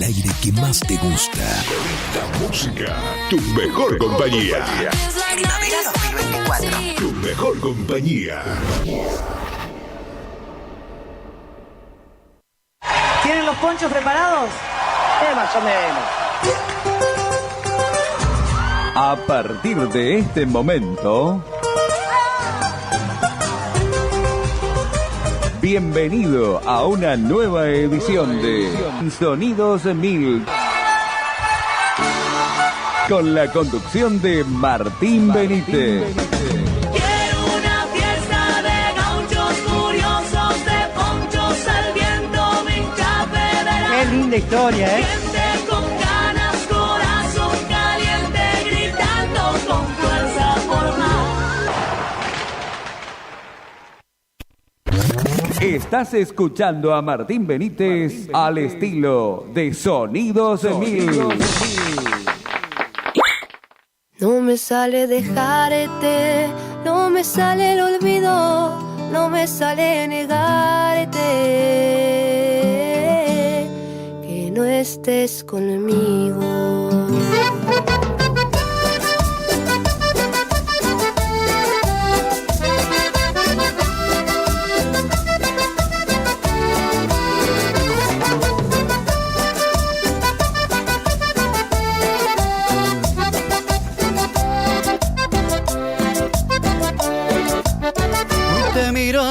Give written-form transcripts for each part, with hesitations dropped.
al aire que más te gusta. La música, tu mejor compañía. Primavera 2024. Tu mejor compañía. ¿Tienen los ponchos preparados? Más o menos. A partir de este momento, bienvenido a una nueva edición de Sonidos 1000, con la conducción de Martín Benítez. Quiero una fiesta de gauchos curiosos, de ponchos al viento, vincha federal. Qué linda historia, ¿eh? Gente con ganas, corazón caliente, gritando con fuerza por más. Estás escuchando a Martín Benítez al estilo de Sonidos 1000. No me sale dejarte, no me sale el olvido, no me sale negarte que no estés conmigo.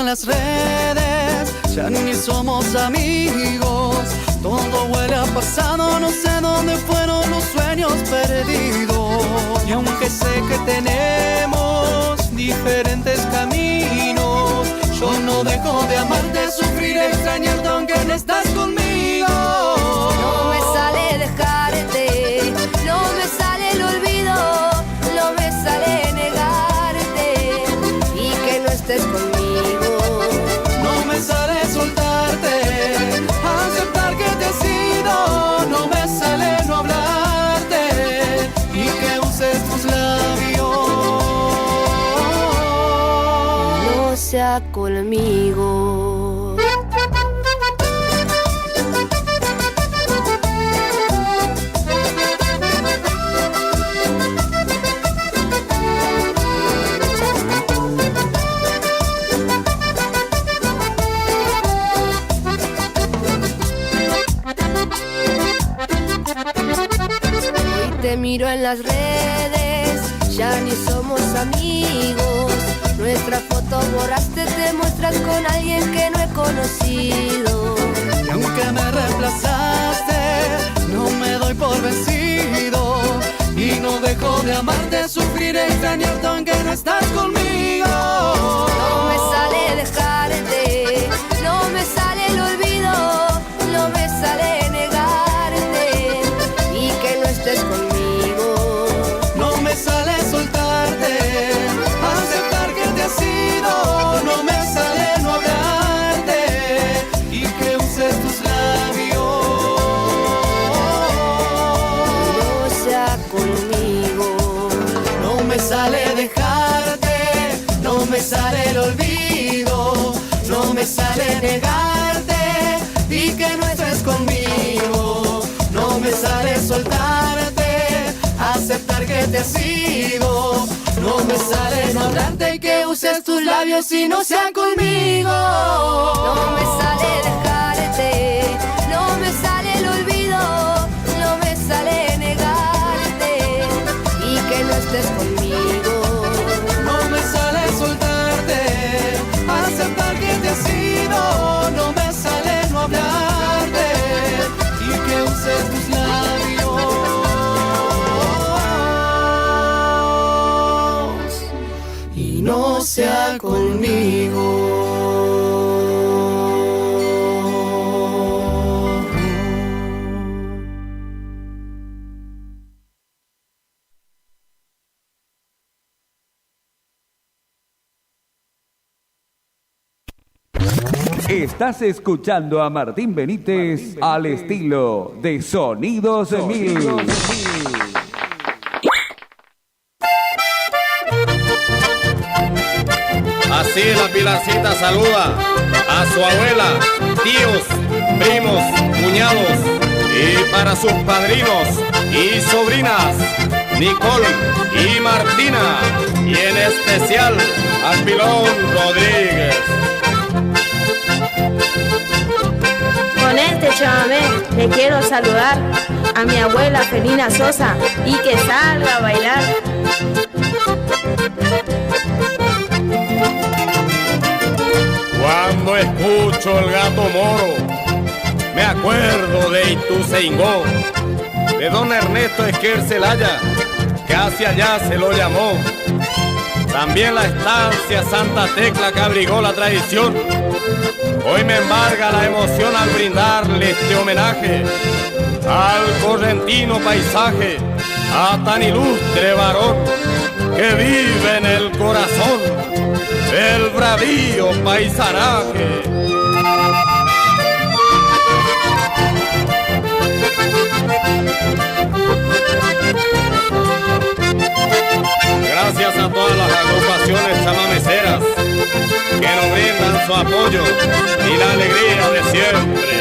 Las redes, ya ni somos amigos, todo huele a pasado, no sé dónde fueron los sueños perdidos. Y aunque sé que tenemos diferentes caminos, yo no dejo de amarte, sufrir, extrañarte aunque no estás conmigo. No me sale dejarte, no me sale el olvido, no me sale negarte y que no estés conmigo. Sale soltarte, aceptar que te has ido, no me sale no hablarte y que uses tus labios. No sea conmigo. Te miro en las redes, ya ni somos amigos. Nuestra foto borraste, te muestras con alguien que no he conocido. Y aunque me reemplazaste, no me doy por vencido. Y no dejo de amarte, sufrir, extrañarte aunque no estás conmigo. No me sale dejarte, no me sale el olvido, no me sale negarte y que no estés conmigo. No me sale soltarte, aceptar que te has ido, no me sale no hablarte y que uses tus labios. No sea conmigo. No me sale dejarte, no me sale el olvido, no me sale negarte y que no estés conmigo. No me sale soltarte, aceptar que te has ido, no me sale no hablarte y que uses tus labios y no sean conmigo. No me sale dejarte, no me sale el olvido, no me sale negarte y que no estés conmigo. No me sale soltarte, aceptar que te has ido, no me sale no hablarte y que uses tus labios y no sea conmigo. Estás escuchando a Martín Benítez al estilo de Sonidos 1000. Así la Pilarcita saluda a su abuela, tíos, primos, cuñados y para sus padrinos y sobrinas, Nicole y Martina, y en especial a Pilón Rodríguez. Con este chamamé le quiero saludar a mi abuela Felina Sosa y que salga a bailar. Cuando escucho el gato moro, me acuerdo de Ituzaingó, de don Ernesto Esquer Celaya, que hacia allá se lo llamó. También la estancia Santa Tecla que abrigó la tradición. Hoy me embarga la emoción al brindarle este homenaje al correntino paisaje, a tan ilustre varón que vive en el corazón del bravío paisanaje. Gracias a todas las agrupaciones chamameceras que nos brindan su apoyo y la alegría de siempre.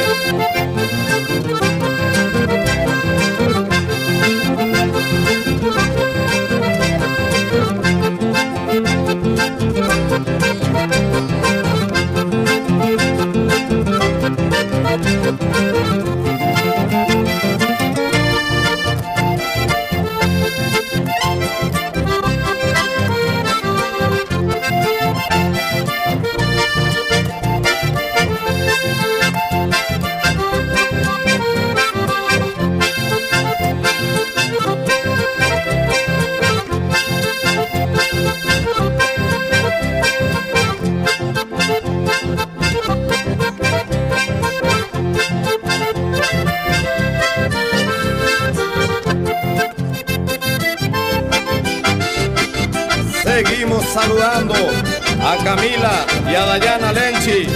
Seguimos saludando a Camila y a Dayana Lenchi,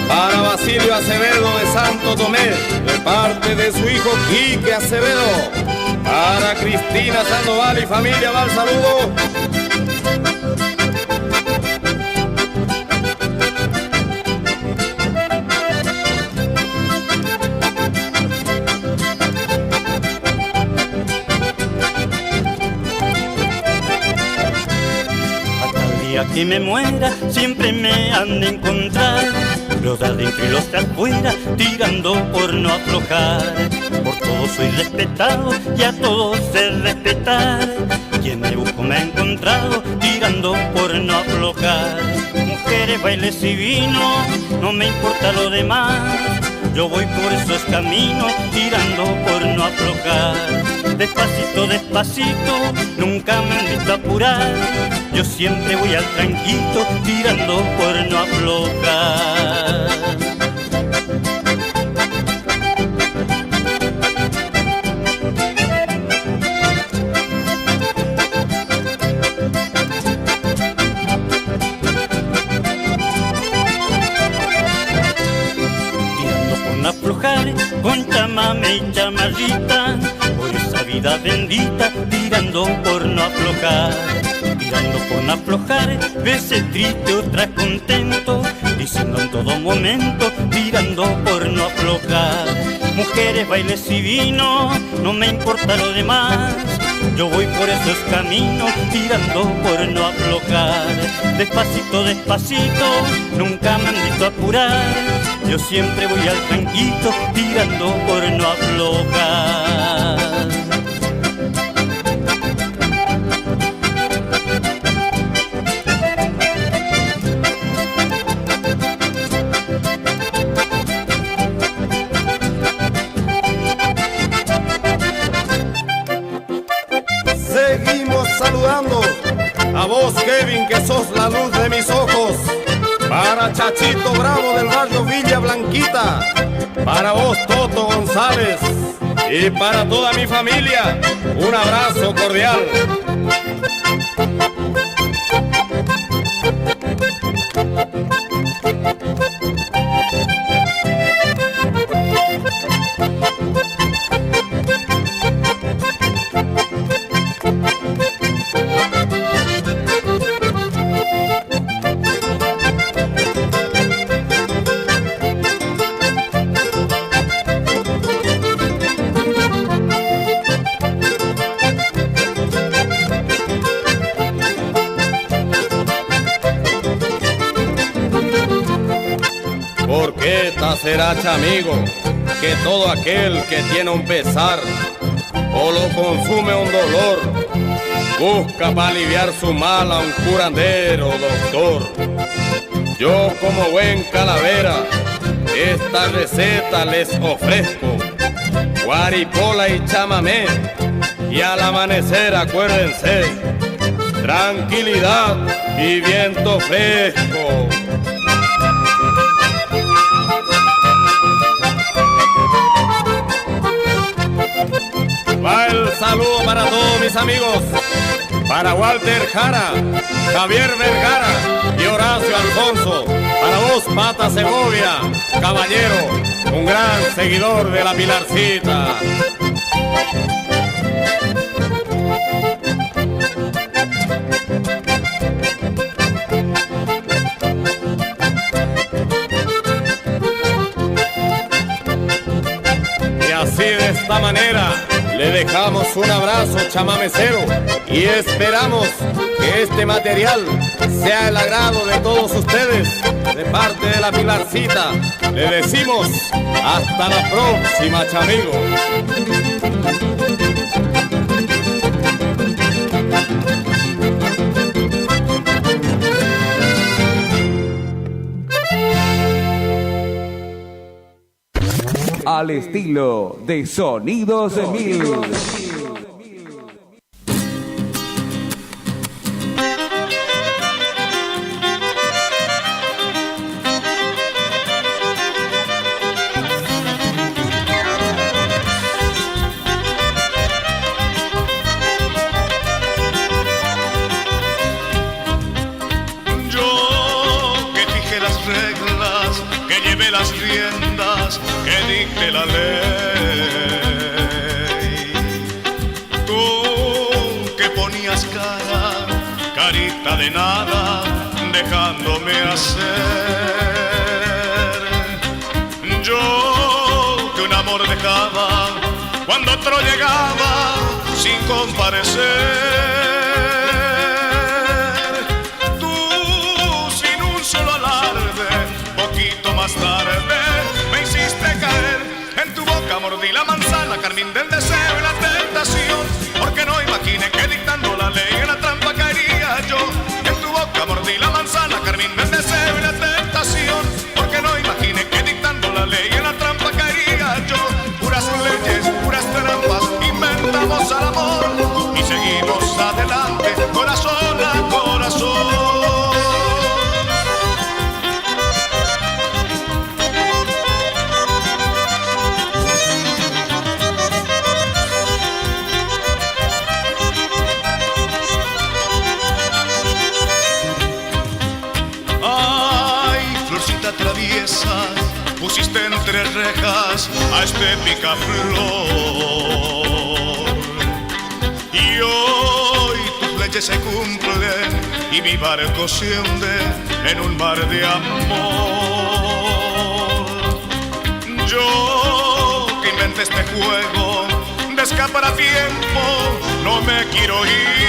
para Basilio Acevedo de Santo Tomé, de parte de su hijo Quique Acevedo. Para Cristina Sandoval y familia va el saludo. Que me muera, siempre me han de encontrar los de adentro y los de afuera, tirando por no aflojar. Por todo soy respetado y a todos sé respetar. Quien me busco me ha encontrado, tirando por no aflojar. Mujeres, bailes y vino, no me importa lo demás. Yo voy por esos caminos, tirando por no aflojar. Despacito, despacito, nunca me han visto apurar. Yo siempre voy al tranquito, tirando por no aflojar. Tirando por no aflojar, con chamame y chamarrita, por esa vida bendita, tirando por no aflojar. Tirando por no aflojar, veces triste, otras contento, diciendo en todo momento, tirando por no aflojar. Mujeres, bailes y vino, no me importa lo demás. Yo voy por esos caminos, tirando por no aflojar. Despacito, despacito, nunca me han visto apurar. Yo siempre voy al tranquito, tirando por no aflojar. Seguimos saludando a vos, Kevin, que sos la luz de mis ojos. Para Chachito Bravo del barrio Villa Blanquita. Para vos, Toto González. Y para toda mi familia, un abrazo cordial. será, chamigo, que todo aquel que tiene un pesar o lo consume un dolor, busca para aliviar su mal a un curandero, doctor. Yo como buen calavera, esta receta les ofrezco, guaripola y chamamé, y al amanecer acuérdense, tranquilidad y viento fresco. Va el saludo para todos mis amigos, para Walter Jara, Javier Vergara y Horacio Alfonso, para vos Pata Segovia, caballero, un gran seguidor de la Pilarcita. Y así de esta manera le dejamos un abrazo chamamecero y esperamos que este material sea el agrado de todos ustedes. De parte de la Pilarcita, le decimos hasta la próxima, chamigo. Al estilo de Sonidos 1000. Las riendas que dicte la ley. Tú que ponías carita de nada, dejándome hacer. Yo que un amor dejaba cuando otro llegaba sin comparecer. Más tarde me hiciste caer, en tu boca mordí la manzana, carmín del deseo y la tentación, porque no imaginé que dictando la ley en la trampa caería yo. En tu boca mordí la manzana, carmín del deseo y la tentación, porque no imaginé que dictando la ley en la trampa caería yo. Puras leyes, puras trampas, inventamos al amor y seguimos adelante, corazón a corazón. Pusiste entre rejas a este picaflor y hoy tus leyes se cumplen y mi barco se hunde en un mar de amor. Yo que inventé este juego de escapar a tiempo, no me quiero ir.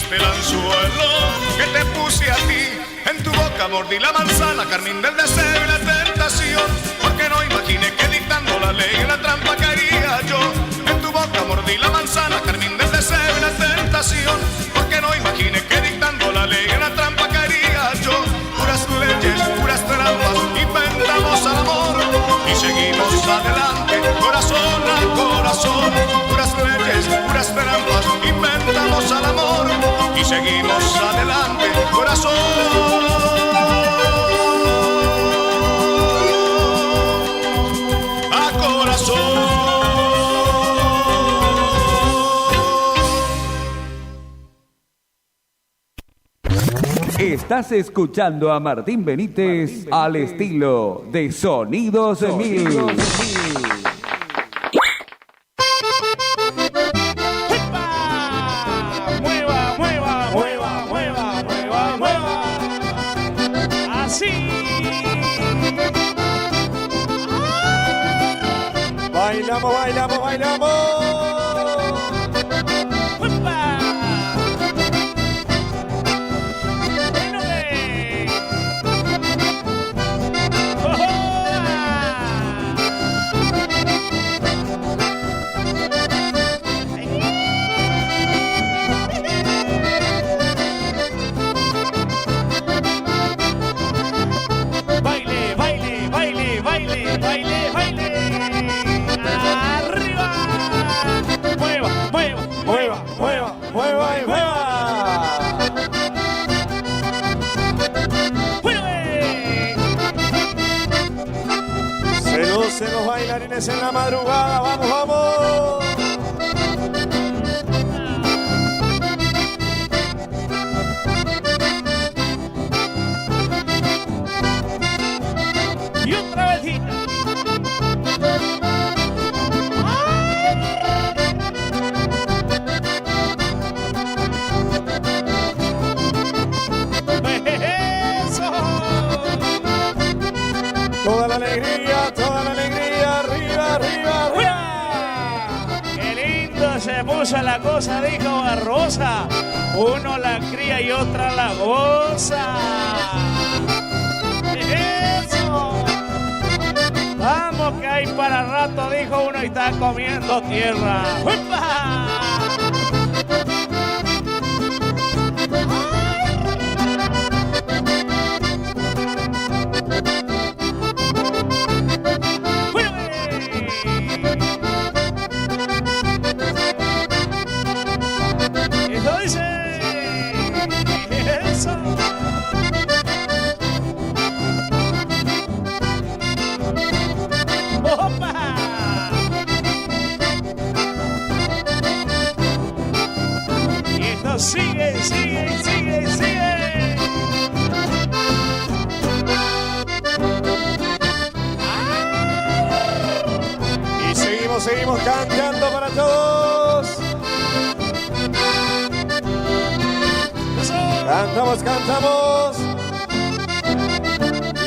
El anzuelo que te puse a ti, en tu boca mordí la manzana, carmín del deseo y la tentación, porque no imaginé que dictando la ley en la trampa caería yo. En tu boca mordí la manzana, carmín del deseo y la tentación, porque no imaginé que dictando la ley en la trampa caería yo. Puras leyes, puras trampas, inventamos al amor y seguimos adelante, corazón a corazón. Puras leyes, puras trampas, inventamos al amor y seguimos adelante, corazón a corazón. Estás escuchando a Martín Benítez al estilo de Sonidos 1000. Bailamos, bailamos, bailamos. dicen los bailarines en la madrugada. ¡Vamos, vamos! Y otra vez. ¡Eso! Toda la alegría, arriba, arriba, arriba. ¡Qué lindo se puso la cosa! Dijo Barbosa. Uno la cría y otra la goza. ¡Eso! Vamos que hay para rato, dijo uno y está comiendo tierra. ¡Upa! Eso dice. Eso. ¡Opa! Y esto sigue, sigue, sigue, sigue. Y seguimos cantando para todos. Cantamos.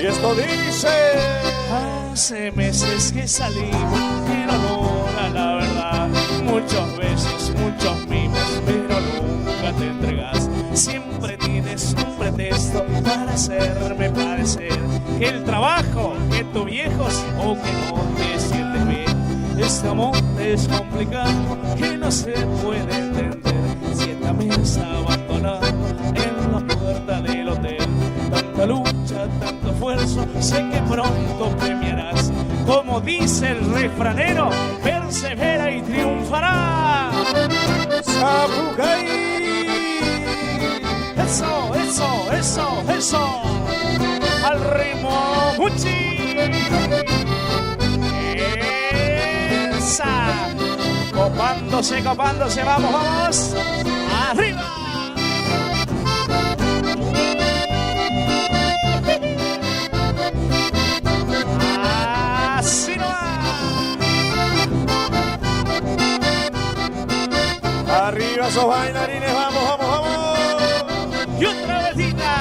Y esto dice. Hace meses que salimos, pero no, la verdad. Muchos besos, muchos mimos, pero nunca te entregas. Siempre tienes un pretexto para hacerme parecer que el trabajo, que tu viejos o que no te sientes bien. Este amor es complicado, que no se puede entender. Si esta mesa abandonada en la puerta del hotel, tanta lucha, tanto esfuerzo, sé que pronto premiarás. Como dice el refranero, persevera y triunfará. Sapucaí. Eso, eso, eso, eso. Al ritmo Muchi. Esa. Copándose, vamos, vamos. Arriba. Así no va. Arriba esos bailarines, vamos, vamos, vamos. Y otra vecita.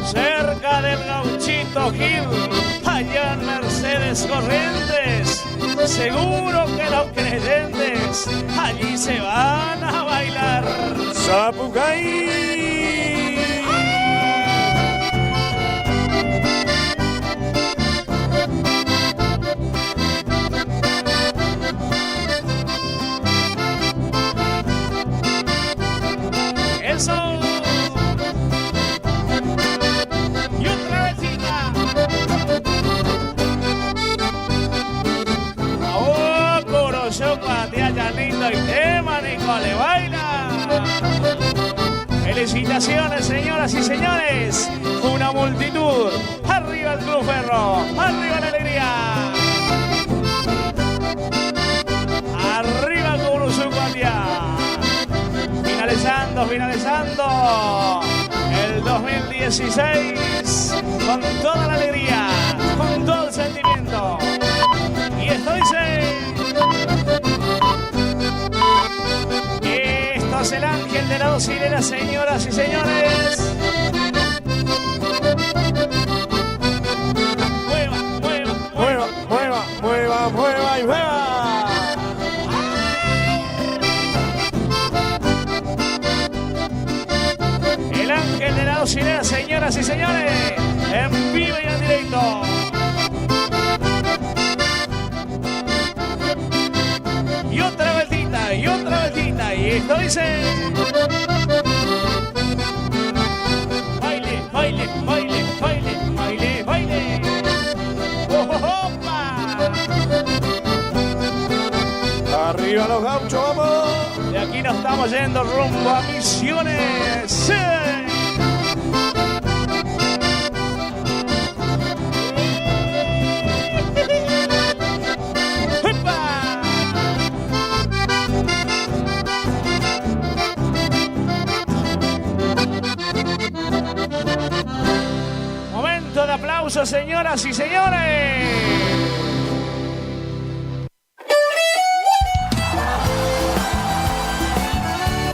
Cerca del Gauchito Gil, allá en Mercedes Corrientes. Seguro que los creyentes allí se van a bailar. Sapucaí. Eso. Y otra vecita. Oh, Corocho, patea ya lindo y tema, Nicole, baila. Felicitaciones, señoras y señores. Una multitud. Arriba el Club Ferro. Arriba la alegría. Arriba Corocho, patea. Finalizando el 2016 con toda la alegría, con todo el sentimiento. Y esto dice. Esto es el ángel de la docinera, señoras y señores. Mueva y mueva. El ángel de la docinera, señoras y señores, en vivo y en directo. Y otra vueltita, y esto dice. Baile, baile, baile, baile, baile, baile. ¡Opa! Arriba los gauchos, vamos. De aquí nos estamos yendo rumbo a Misiones. ¡Sí! poquito de aplausos, señoras y señores.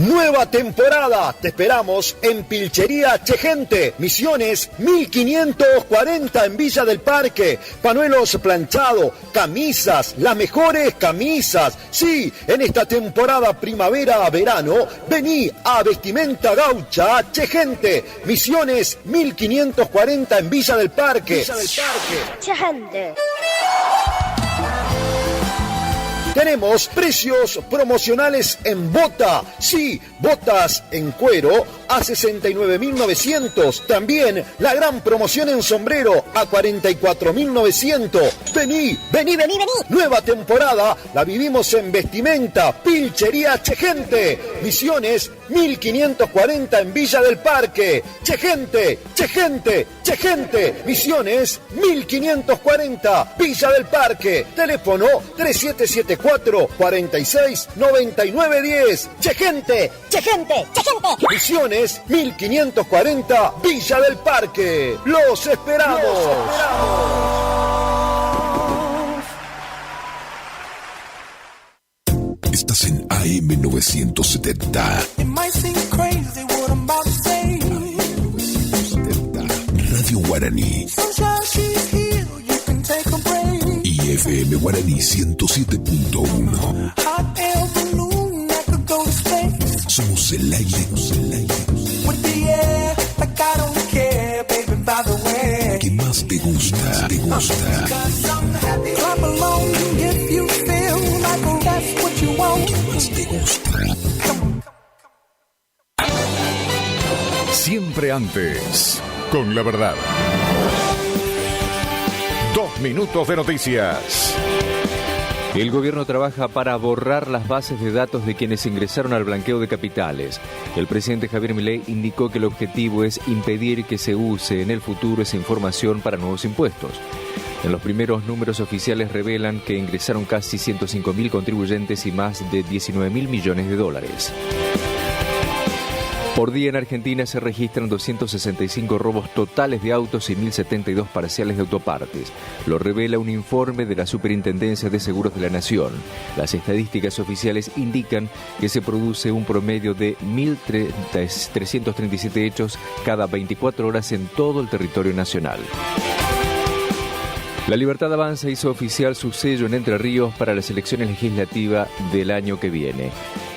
Nueva temporada, te esperamos en Pilchería Chegente, Misiones 1540 en Villa del Parque, panuelos planchados, camisas, las mejores camisas. Sí, en esta temporada primavera-verano, vení a Vestimenta Gaucha Chegente, Misiones 1540 en Villa del Parque. Chegente. Tenemos precios promocionales en bota. Sí, botas en cuero a 69.900. También la gran promoción en sombrero a 44.900. Vení. Nueva temporada la vivimos en Vestimenta Pilchería Chegente. Misiones 1540 en Villa del Parque. Chegente. Misiones 1540 Villa del Parque. Teléfono 3774-469910. Chegente. Misiones 1540 Villa del Parque. Los esperamos. Estás en AM970. Radio Guaraní. Y FM Guaraní 107.1. Somos el aire. ¿Qué más te gusta? ¿Qué más te gusta? Siempre antes, con la verdad. 2 minutos de noticias. El gobierno trabaja para borrar las bases de datos de quienes ingresaron al blanqueo de capitales. El presidente Javier Milei indicó que el objetivo es impedir que se use en el futuro esa información para nuevos impuestos. En los primeros números oficiales revelan que ingresaron casi 105.000 contribuyentes y más de 19.000 millones de dólares. Por día en Argentina se registran 265 robos totales de autos y 1.072 parciales de autopartes. Lo revela un informe de la Superintendencia de Seguros de la Nación. Las estadísticas oficiales indican que se produce un promedio de 1.337 hechos cada 24 horas en todo el territorio nacional. La Libertad Avanza hizo oficial su sello en Entre Ríos para las elecciones legislativas del año que viene.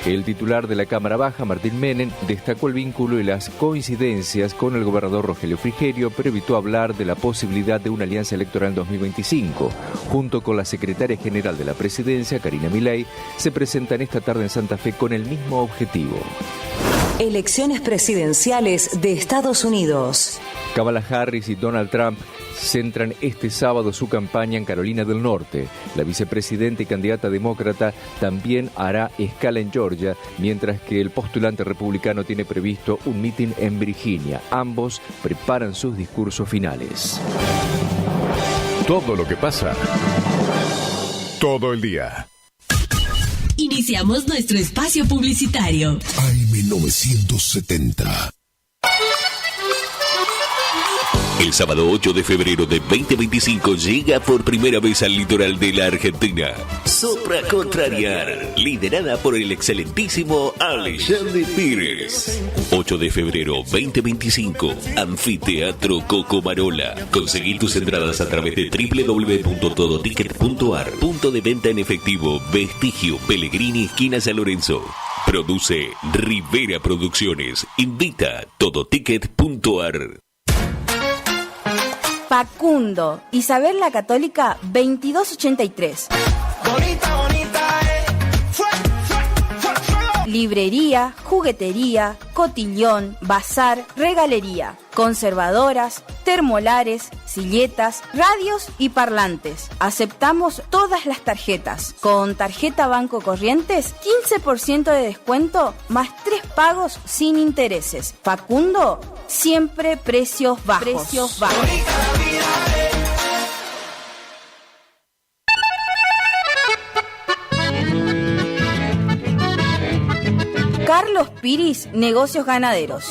El titular de la Cámara Baja, Martín Menem, destacó el vínculo y las coincidencias con el gobernador Rogelio Frigerio, pero evitó hablar de la posibilidad de una alianza electoral en 2025. Junto con la secretaria general de la presidencia, Karina Milei, se presentan esta tarde en Santa Fe con el mismo objetivo. Elecciones presidenciales de Estados Unidos. Kamala Harris y Donald Trump centran este sábado su campaña en Carolina del Norte. La vicepresidenta y candidata demócrata también hará escala en Georgia, mientras que el postulante republicano tiene previsto un mitin en Virginia. Ambos preparan sus discursos finales. Todo lo que pasa, todo el día. Iniciamos nuestro espacio publicitario. AM970. El sábado 8 de febrero de 2025 llega por primera vez al litoral de la Argentina Sopra Contrariar, liderada por el excelentísimo Alexandre Pires. 8 de febrero 2025, Anfiteatro Cocomarola. Conseguí tus entradas a través de www.todoticket.ar. Punto de venta en efectivo, Vestigio, Pellegrini, esquina San Lorenzo. Produce Rivera Producciones. Invita Todoticket.ar. Facundo, Isabel la Católica, 2283. Librería, juguetería, cotillón, bazar, regalería, conservadoras, termolares, silletas, radios y parlantes. Aceptamos todas las tarjetas. Con tarjeta Banco Corrientes, 15% de descuento más 3 pagos sin intereses. Facundo, siempre precios bajos. Carlos Piris, Negocios Ganaderos.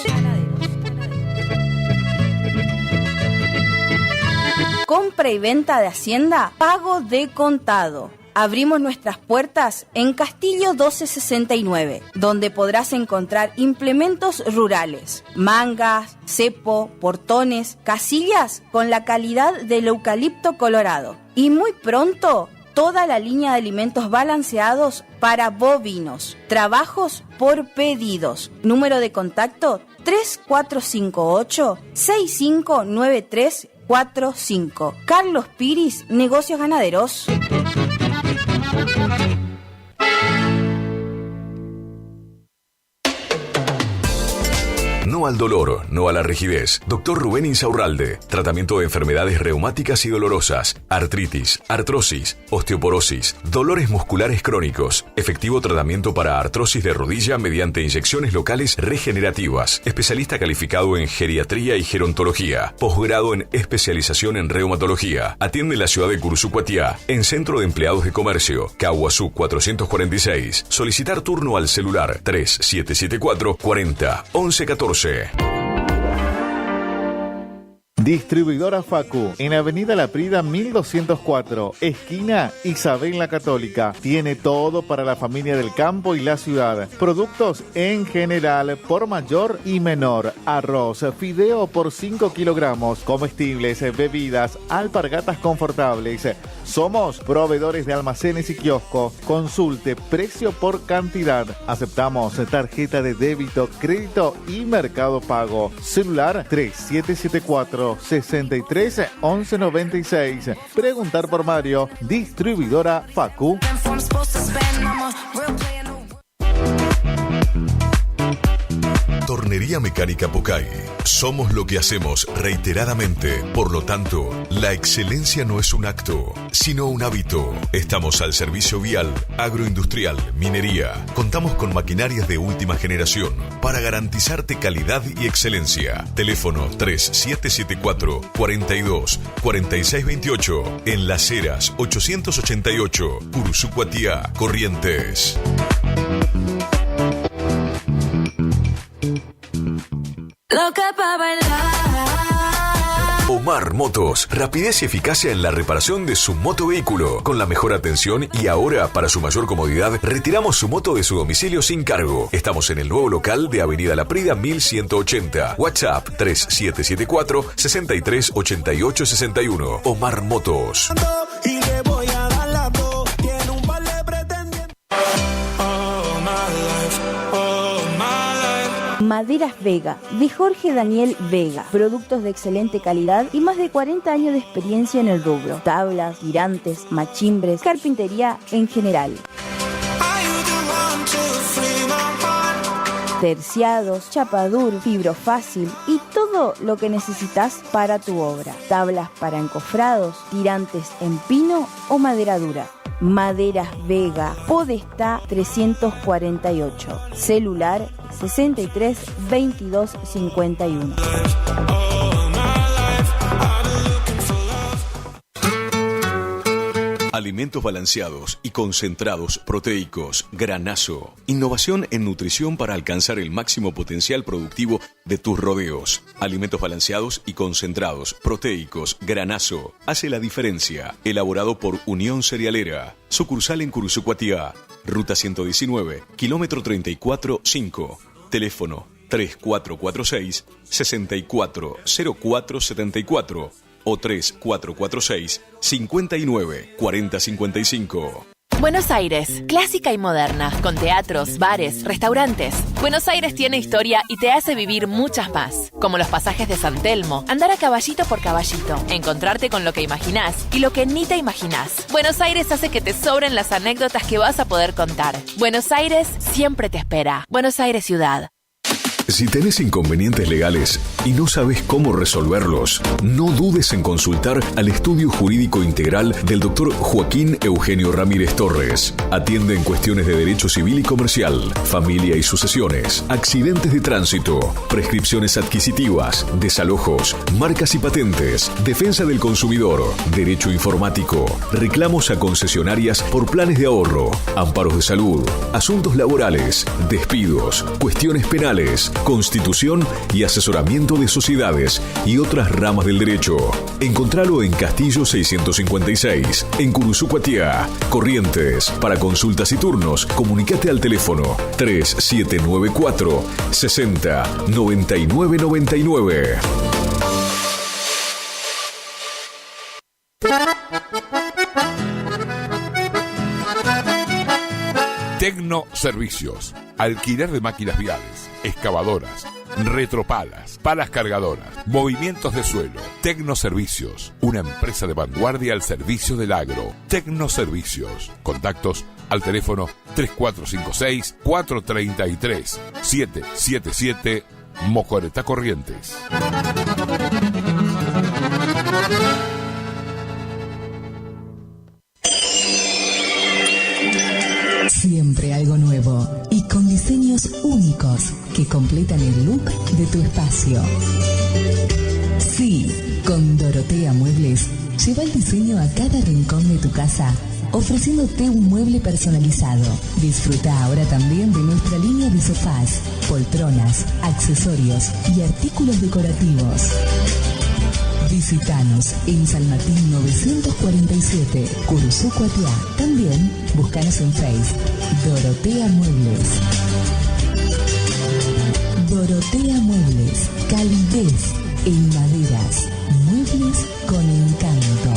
compra y venta de hacienda, pago de contado. Abrimos nuestras puertas en Castillo 1269, donde podrás encontrar implementos rurales, mangas, cepo, portones, casillas con la calidad del eucalipto colorado. Y muy pronto, toda la línea de alimentos balanceados para bovinos. Trabajos por pedidos. Número de contacto 3458-659345. Carlos Piris, Negocios Ganaderos. No al dolor, no a la rigidez. Dr. Rubén Insaurralde. Tratamiento de enfermedades reumáticas y dolorosas, artritis, artrosis, osteoporosis, dolores musculares crónicos. Efectivo tratamiento para artrosis de rodilla mediante inyecciones locales regenerativas. Especialista calificado en geriatría y gerontología. Posgrado en especialización en reumatología. Atiende en la ciudad de Cursucuatiá, en Centro de Empleados de Comercio, Caguazú 446. Solicitar turno al celular 3774 40 11 14. Distribuidora Facu, en Avenida La Prida 1204, esquina Isabel la Católica. Tiene todo para la familia del campo y la ciudad. Productos en general, por mayor y menor. Arroz, fideo por 5 kilogramos, comestibles, bebidas, alpargatas confortables. Somos proveedores de almacenes y kioscos. Consulte precio por cantidad. Aceptamos tarjeta de débito, crédito y Mercado Pago. Celular 3774 63 11 96. Preguntar por Mario. Distribuidora Facu. Tornería Mecánica Pocay. Somos lo que hacemos reiteradamente. Por lo tanto, la excelencia no es un acto, sino un hábito. Estamos al servicio vial, agroindustrial, minería. Contamos con maquinarias de última generación para garantizarte calidad y excelencia. Teléfono 3774 42 46 28. En Las Heras 888, Cursucuatiá, Corrientes. Loca pa' bailar. Omar Motos, rapidez y eficacia en la reparación de su motovehículo, con la mejor atención y ahora, para su mayor comodidad, retiramos su moto de su domicilio sin cargo. Estamos en el nuevo local de Avenida La Prida 1180. WhatsApp 3774 63 88 61. Omar Motos. Y le voy a dar la dos. Tiene un par de pretendientes. Maderas Vega, de Jorge Daniel Vega. Productos de excelente calidad y más de 40 años de experiencia en el rubro. Tablas, tirantes, machimbres, carpintería en general. Terciados, chapadur, fibro fácil y todo lo que necesitas para tu obra. Tablas para encofrados, tirantes en pino o madera dura. Maderas Vega, Podestá 348. Celular 63 22 51. Alimentos balanceados y concentrados proteicos Granazo. Innovación en nutrición para alcanzar el máximo potencial productivo de tus rodeos. Alimentos balanceados y concentrados proteicos Granazo. Hace la diferencia. Elaborado por Unión Cerealera. Sucursal en Cursucuatiá. Ruta 119, kilómetro 34-5. Teléfono 3446 640474 o 3446 59 40 55. Buenos Aires, clásica y moderna, con teatros, bares, restaurantes. Buenos Aires tiene historia y te hace vivir muchas más, como los pasajes de San Telmo, andar a caballito por caballito, encontrarte con lo que imaginás y lo que ni te imaginás. Buenos Aires hace que te sobren las anécdotas que vas a poder contar. Buenos Aires siempre te espera. Buenos Aires Ciudad. Si tenés inconvenientes legales y no sabes cómo resolverlos, no dudes en consultar al Estudio Jurídico Integral del Dr. Joaquín Eugenio Ramírez Torres. Atiende en cuestiones de derecho civil y comercial, familia y sucesiones, accidentes de tránsito, prescripciones adquisitivas, desalojos, marcas y patentes, defensa del consumidor, derecho informático, reclamos a concesionarias por planes de ahorro, amparos de salud, asuntos laborales, despidos, cuestiones penales, constitución y asesoramiento de sociedades y otras ramas del derecho. Encontralo en Castillo 656, en Curuzucuatiá, Corrientes. Para consultas y turnos, comunicate al teléfono 3794 60 99 99. Tecnoservicios. Alquiler de máquinas viales, excavadoras, retropalas, palas cargadoras, movimientos de suelo. Tecnoservicios. Una empresa de vanguardia al servicio del agro. Tecnoservicios. Contactos al teléfono 3456-433-777 Mocoretá, Corrientes. Siempre algo nuevo y con diseños únicos que completan el look de tu espacio. Sí, con Dorotea Muebles, lleva el diseño a cada rincón de tu casa, ofreciéndote un mueble personalizado. Disfruta ahora también de nuestra línea de sofás, poltronas, accesorios y artículos decorativos. Visítanos en San Martín 947, Curuzucuatiá. También búscanos en Facebook, Dorotea Muebles. Dorotea Muebles, calidez en maderas, muebles con encanto.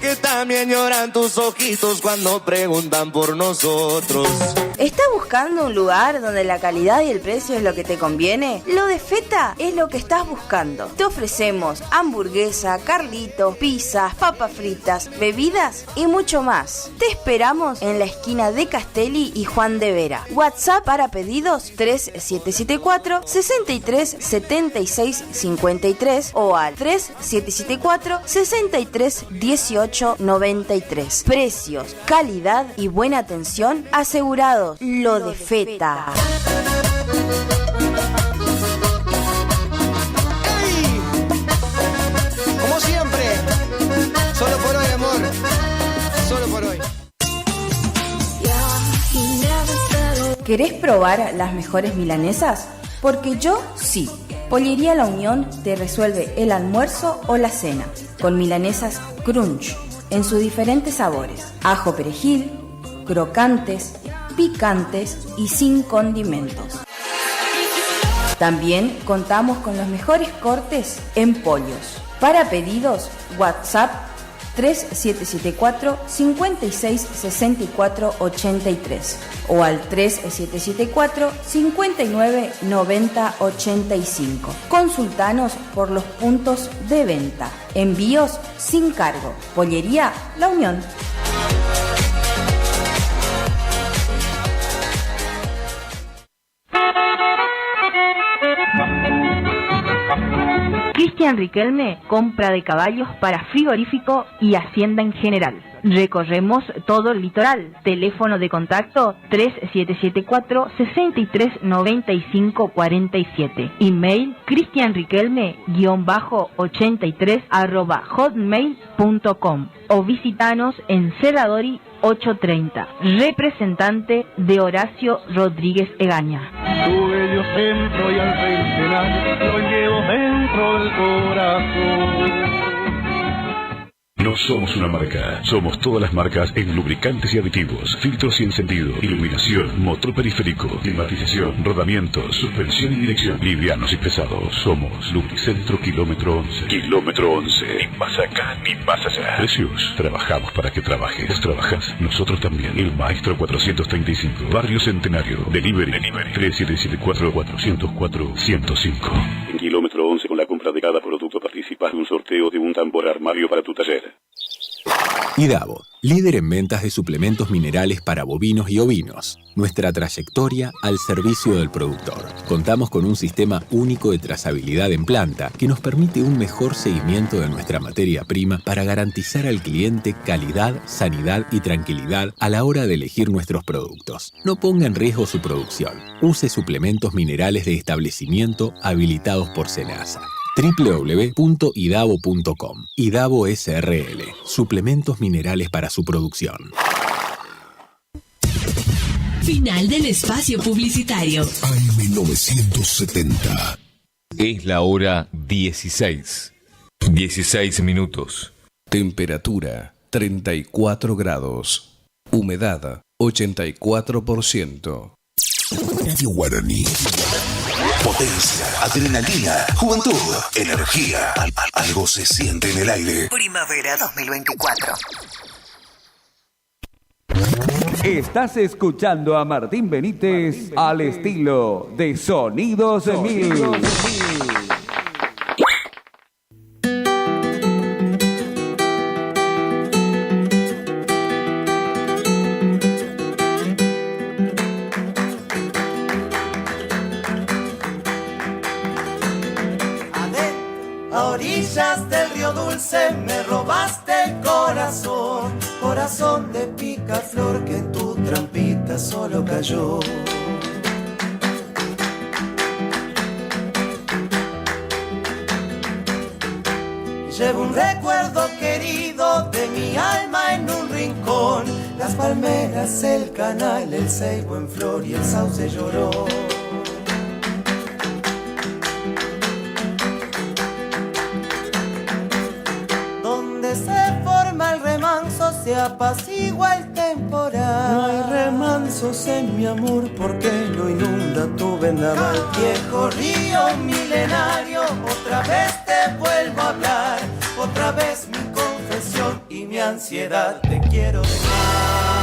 Que también lloran tus ojitos cuando preguntan por nosotros. ¿Estás buscando un lugar donde la calidad y el precio es lo que te conviene? Lo de Feta es lo que estás buscando. Te ofrecemos hamburguesa, carlitos, pizzas, papas fritas, bebidas y mucho más. Te esperamos en la esquina de Castelli y Juan de Vera. WhatsApp para pedidos 3774 63 76 53 o al 3774 63 18 93. Precios, calidad y buena atención asegurados. Lo de Feta. ¡Ey! Como siempre, solo por hoy, amor. Solo por hoy. ¿Querés probar las mejores milanesas? Porque yo sí. Pollería La Unión te resuelve el almuerzo o la cena con milanesas crunch en sus diferentes sabores: ajo perejil, crocantes, picantes y sin condimentos. También contamos con los mejores cortes en pollos. Para pedidos, WhatsApp 3774 56 64 83 o al 3774 59 90 85. Consultanos por los puntos de venta. Envíos sin cargo. Pollería La Unión. Cristian Riquelme, compra de caballos para frigorífico y hacienda en general. Recorremos todo el litoral. Teléfono de contacto 3774 63 95 47. Email cristianriquelme-83@hotmail.com o visitanos en Cerradori 830. Representante de Horacio Rodríguez Egaña. Tu bello centro y al centenario lo llevo dentro del corazón. No somos una marca, somos todas las marcas en lubricantes y aditivos, filtros y encendido, iluminación, motor periférico, climatización, rodamientos, suspensión y dirección, livianos y pesados. Somos Lubricentro Kilómetro 11. Kilómetro 11. Ni más acá, ni más allá. Precios. Trabajamos para que trabajes. ¿Vos trabajas? Nosotros también. El Maestro 435. Barrio Centenario. Delivery. 3774-404-105. En Kilómetro 11, con la compra de cada producto participas de un sorteo de un tambor armario para tu taller. IDAVO, líder en ventas de suplementos minerales para bovinos y ovinos. Nuestra trayectoria al servicio del productor. Contamos con un sistema único de trazabilidad en planta que nos permite un mejor seguimiento de nuestra materia prima para garantizar al cliente calidad, sanidad y tranquilidad a la hora de elegir nuestros productos. No ponga en riesgo su producción. Use suplementos minerales de establecimiento habilitados por SENASA. www.idavo.com. IDAVO SRL. Suplementos minerales para su producción. Final del espacio publicitario. AM970. Es la hora 16. 16 minutos. Temperatura 34 grados. Humedad 84%. Radio Guaraní. Potencia, adrenalina, juventud, energía. Algo se siente en el aire. Primavera 2024. Estás escuchando a Martín Benítez al estilo de Sonidos 1000. A orillas del río Dulce me robaste el corazón, corazón de picaflor que en tu trampita solo cayó. Llevo un recuerdo querido de mi alma en un rincón, las palmeras, el canal, el ceibo en flor y el sauce lloró. Se forma el remanso, se apacigua el temporal. No hay remansos en mi amor porque lo inunda tu vendaval. Viejo río milenario, otra vez te vuelvo a hablar. Otra vez mi confesión y mi ansiedad te quiero dejar.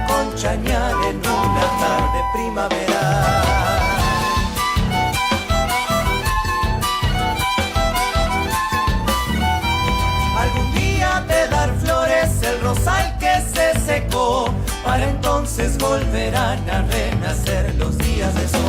Con chañar en una tarde primaveral. Algún día de dar flores el rosal que se secó, para entonces volverán a renacer los días de sol.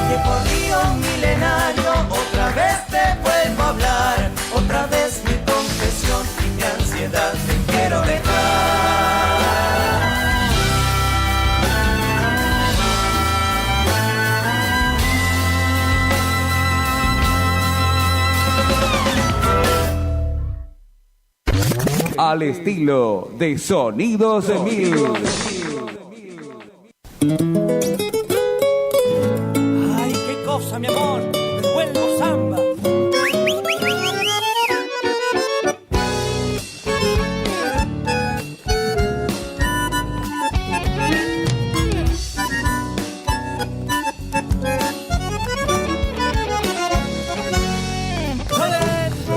Viejo río milenario, otra vez te vuelvo a hablar. Otra vez mi confesión y mi ansiedad te quiero dejar. Al estilo de Sonidos 1000. Mi amor, me vuelvo samba.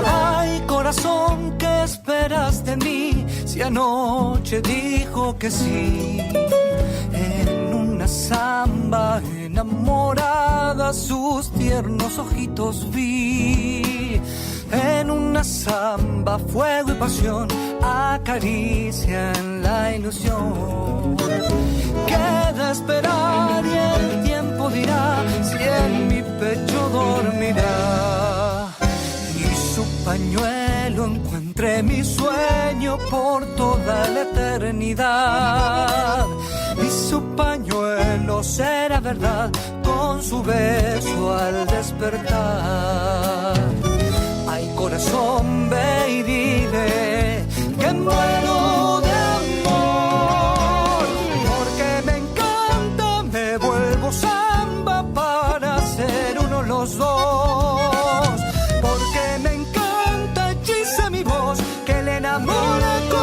Ay, corazón, ¿qué esperas de mí? Si anoche dijo que sí, en una samba enamorada sus tiernos ojitos vi. En una samba, fuego y pasión acarician la ilusión. Queda esperar y el tiempo dirá si en mi pecho dormirá. Y su pañuelo encuentre mi sueño por toda la eternidad. Y su pañuelo será verdad con su beso al despertar. Ay, corazón, ve y dile que muero de amor, porque me encanta, me vuelvo samba para ser uno los dos, porque me encanta, hechiza mi voz que le enamora el corazón.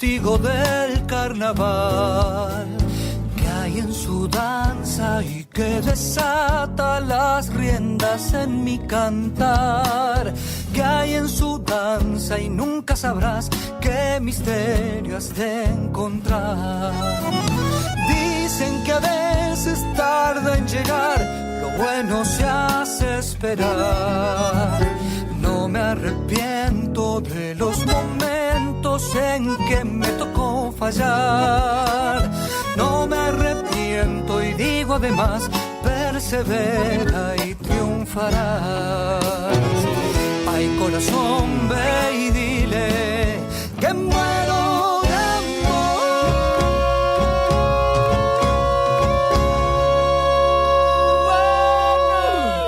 testigo del carnaval, que hay en su danza y que desata las riendas en mi cantar, que hay en su danza y nunca sabrás qué misterio has de encontrar. Dicen que a veces tarda en llegar, lo bueno se hace esperar. No me arrepiento de los momentos en que me tocó fallar. No me arrepiento y digo además, persevera y triunfarás. Ay, corazón, ve y dile que muero de amor.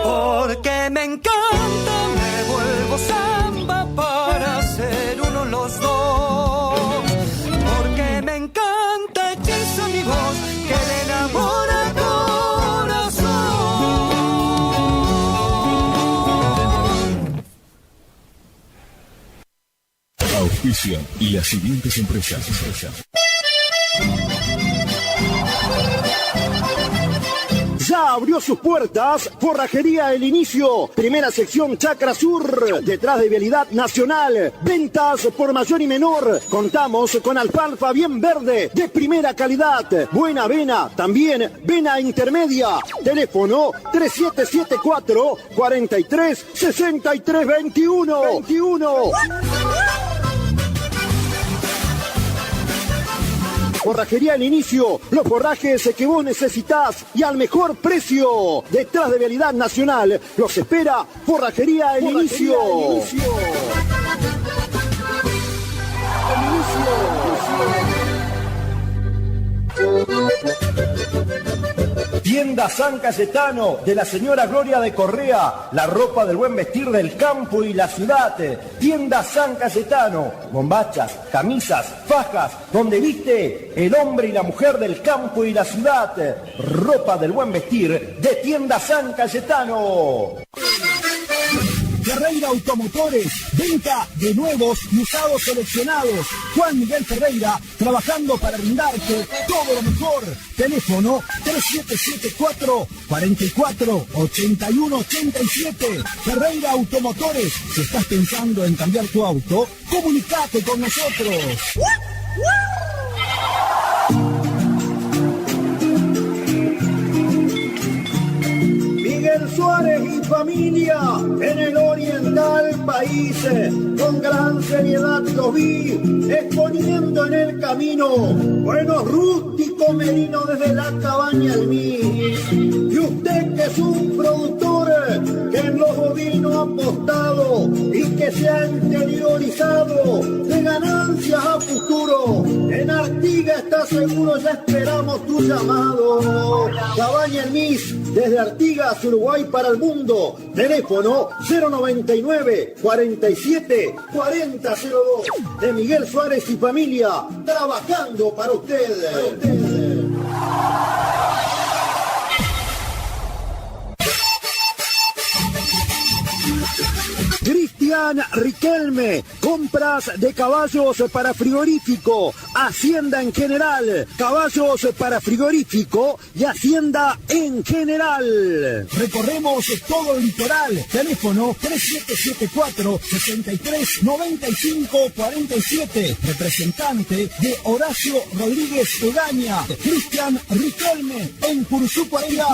Porque me encanta, me vuelvo samba para ser uno los dos. Porque me encanta hechizo mi voz que le enamora corazón. Auspicia y las siguientes empresas. Ya abrió sus puertas Forrajería El Inicio, primera sección Chacra Sur, detrás de Vialidad Nacional. Ventas por mayor y menor. Contamos con alfalfa bien verde, de primera calidad. Buena avena, también vena intermedia. Teléfono 3774 43 63 21. Forrajería El Inicio, los forrajes que vos necesitás y al mejor precio. Detrás de Vialidad Nacional, los espera Forrajería El Inicio. Tienda San Cayetano de la señora Gloria de Correa, la ropa del buen vestir del campo y la ciudad. Tienda San Cayetano, bombachas, camisas, fajas, donde viste el hombre y la mujer del campo y la ciudad. Ropa del buen vestir de Tienda San Cayetano. Ferreira Automotores, venta de nuevos y usados seleccionados. Juan Miguel Ferreira, trabajando para brindarte todo lo mejor. Teléfono 3774 44 81 87. Ferreira Automotores, si estás pensando en cambiar tu auto, comunicate con nosotros. Miguel Suárez y familia en el oriental país, con gran seriedad los vi exponiendo en el camino buenos rústicos merinos desde la cabaña al mí. Y usted que es un productor que en los bovinos ha apostado y que se ha interiorizado de ganancias a futuro, en Artigas está seguro, ya esperamos tu llamado. Cabaña El Mis, desde Artigas, Uruguay para el mundo. Teléfono 099 47 4002. De Miguel Suárez y familia, trabajando para usted. Cristian Riquelme, compras de caballos para frigorífico, hacienda en general, caballos para frigorífico y hacienda en general. Recorremos todo el litoral. Teléfono 3774 63 95 47. Representante de Horacio Rodríguez Egaña. Cristian Riquelme en Cursucuatía.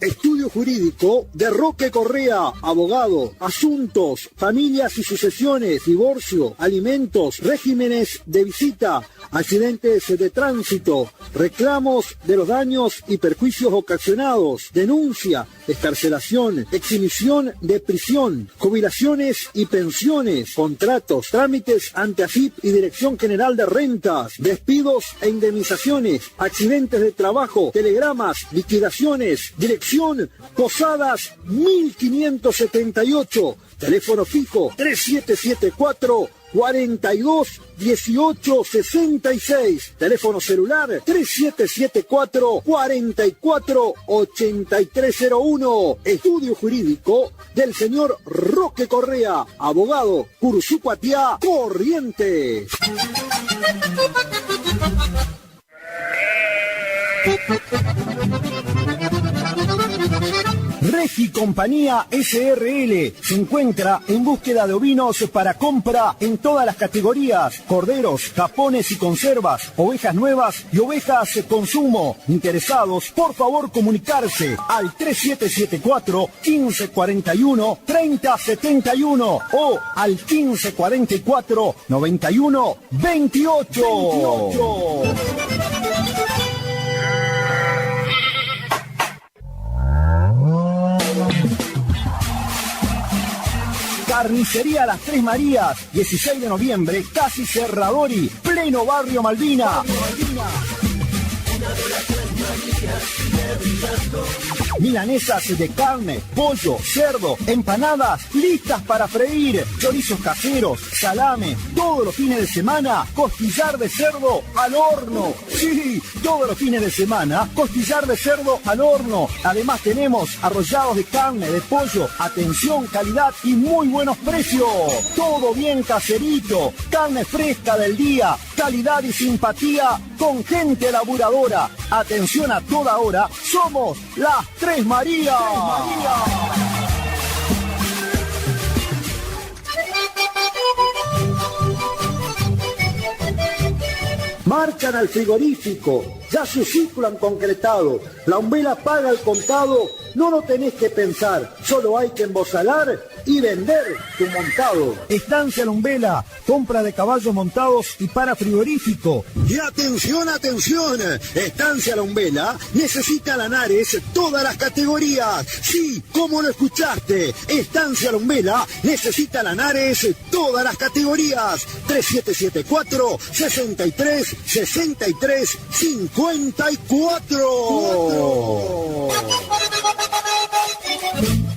Estudio Jurídico de Roque Correa, abogado, asuntos, familias y sucesiones, divorcio, alimentos, regímenes de visita, accidentes de tránsito, reclamos de los daños y perjuicios ocasionados, denuncia, excarcelación, exhibición de prisión, jubilaciones y pensiones, contratos, trámites ante AFIP y Dirección General de Rentas, despidos e indemnizaciones, accidentes de trabajo, telegramas, liquidaciones, dirección Posadas 1578, teléfono fijo 3774 42 18 66. Teléfono celular 3774 44 8301. Estudio jurídico del señor Roque Correa, abogado, Curuzú-Cuatiá, Corrientes. Regi Compañía SRL se encuentra en búsqueda de ovinos para compra en todas las categorías: corderos, capones y conservas, ovejas nuevas y ovejas de consumo. Interesados, por favor comunicarse al 3774 1541 3071 o al 1544 91 28. Carnicería Las Tres Marías, 16 de noviembre, casi Cerradori, pleno barrio Malvina. Milanesas de carne, pollo, cerdo, empanadas, listas para freír, chorizos caseros, salame, todos los fines de semana, costillar de cerdo al horno. Sí, todos los fines de semana, costillar de cerdo al horno. Además tenemos arrollados de carne, de pollo, atención, calidad y muy buenos precios. Todo bien caserito, carne fresca del día, calidad y simpatía con gente laburadora. Atención a toda hora, somos Las Tres Marías. Marchan al frigorífico, ya su ciclo han concretado. La Umbela paga al contado, no lo tenés que pensar, solo hay que embosalar y vender tu montado. Estancia La Umbela, compra de caballos montados y para frigorífico. Y atención, atención, Estancia La Umbela necesita lanares todas las categorías. Sí, como lo escuchaste, Estancia La Umbela necesita lanares todas las categorías. 3774 63 63 54.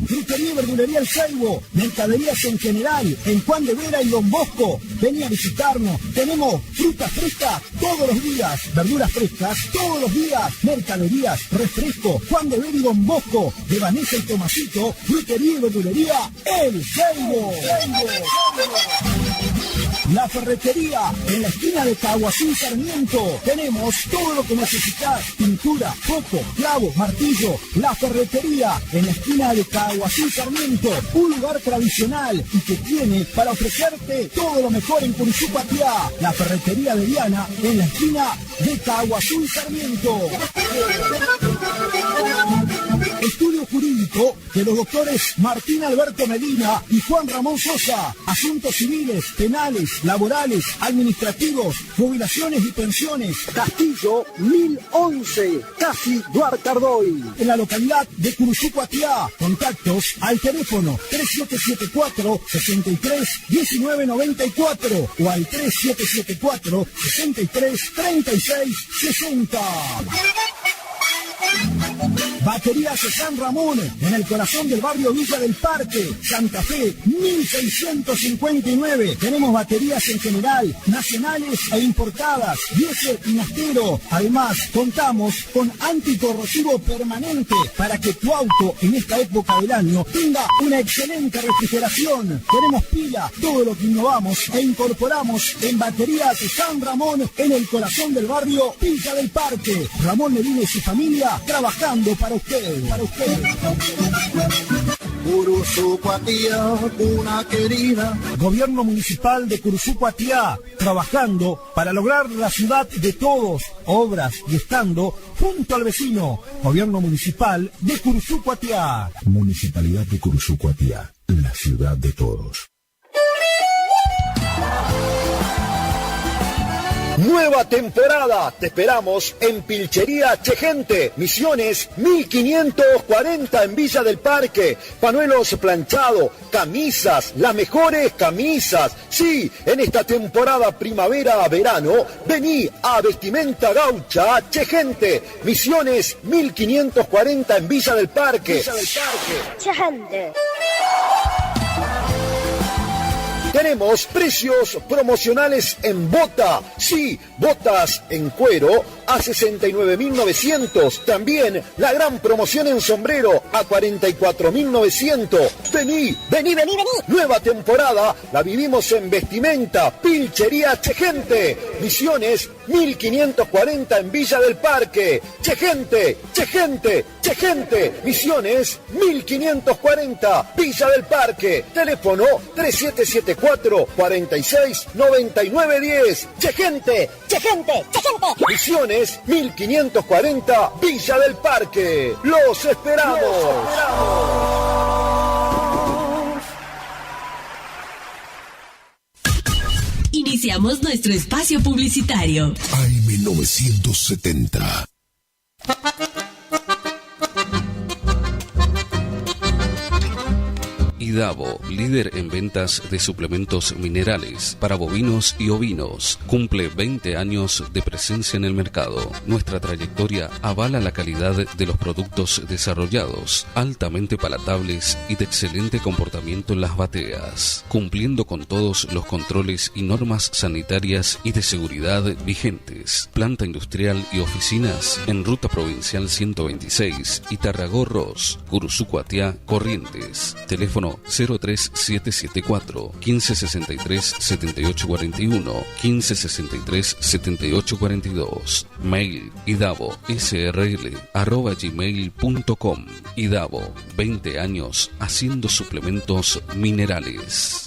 Frutería y verdulería El Saibo, mercaderías en general, en Juan de Vera y Don Bosco. Vení a visitarnos, tenemos frutas frescas todos los días, verduras frescas todos los días, mercaderías, refresco, Juan de Vera y Don Bosco, de Vanessa y Tomasito, frutería y verdulería El Saibo. La ferretería, en la esquina de Caguazú y Sarmiento. Tenemos todo lo que necesitas: pintura, foco, clavo, martillo. La ferretería, en la esquina de Caguazú y Sarmiento. Un lugar tradicional y que tiene para ofrecerte todo lo mejor en Curuzú-Cuatiá. La ferretería de Diana, en la esquina de Caguazú y Sarmiento. Estudio jurídico de los doctores Martín Alberto Medina y Juan Ramón Sosa. Asuntos civiles, penales, laborales, administrativos, jubilaciones y pensiones. Castillo 1011, casi Duarte Ardoy. En la localidad de Curuzú-Cuatiá. Contactos al teléfono 3774 63 1994 o al 3774 63 36 60. Baterías San Ramón, en el corazón del barrio Villa del Parque, Santa Fe, 1659. Tenemos baterías en general, nacionales e importadas, diésel y nastero. Además, contamos con anticorrosivo permanente para que tu auto en esta época del año tenga una excelente refrigeración. Tenemos pila, todo lo que innovamos e incorporamos en Baterías San Ramón, en el corazón del barrio Villa del Parque. Ramón Medina y su familia trabajando para usted. Curuzú-Cuatiá, una querida. Gobierno Municipal de Curuzú-Cuatiá, trabajando para lograr la ciudad de todos, obras y estando junto al vecino. Gobierno Municipal de Curuzú-Cuatiá. Municipalidad de Curuzú-Cuatiá, la ciudad de todos. Nueva temporada, te esperamos en Pilchería Chegente, Misiones 1540 en Villa del Parque. Panuelos planchados, camisas, las mejores camisas. Sí, en esta temporada primavera-verano, vení a Vestimenta Gaucha Chegente, Misiones 1540 en Villa del Parque. Chegente. Tenemos precios promocionales en bota. Sí, botas en cuero a 69.900. También la gran promoción en sombrero a 44.900. Vení. Nueva temporada la vivimos en vestimenta, pilchería Chegente. Misiones 1540 en Villa del Parque. Chegente. Misiones 1540 Villa del Parque. Teléfono 3774-469910. Chegente. Misiones 1540 Villa del Parque. Los esperamos. Iniciamos nuestro espacio publicitario. AM970. Idavo, líder en ventas de suplementos minerales para bovinos y ovinos, cumple 20 años de presencia en el mercado. Nuestra trayectoria avala la calidad de los productos desarrollados, altamente palatables y de excelente comportamiento en las bateas, cumpliendo con todos los controles y normas sanitarias y de seguridad vigentes. Planta industrial y oficinas en Ruta Provincial 126, Itarragó-Ros, Curuzú-Cuatiá, Corrientes. Teléfono 03774 1563 7841 1563 7842. Mail idavo.srl@gmail.com. Idavo, 20 años haciendo suplementos minerales.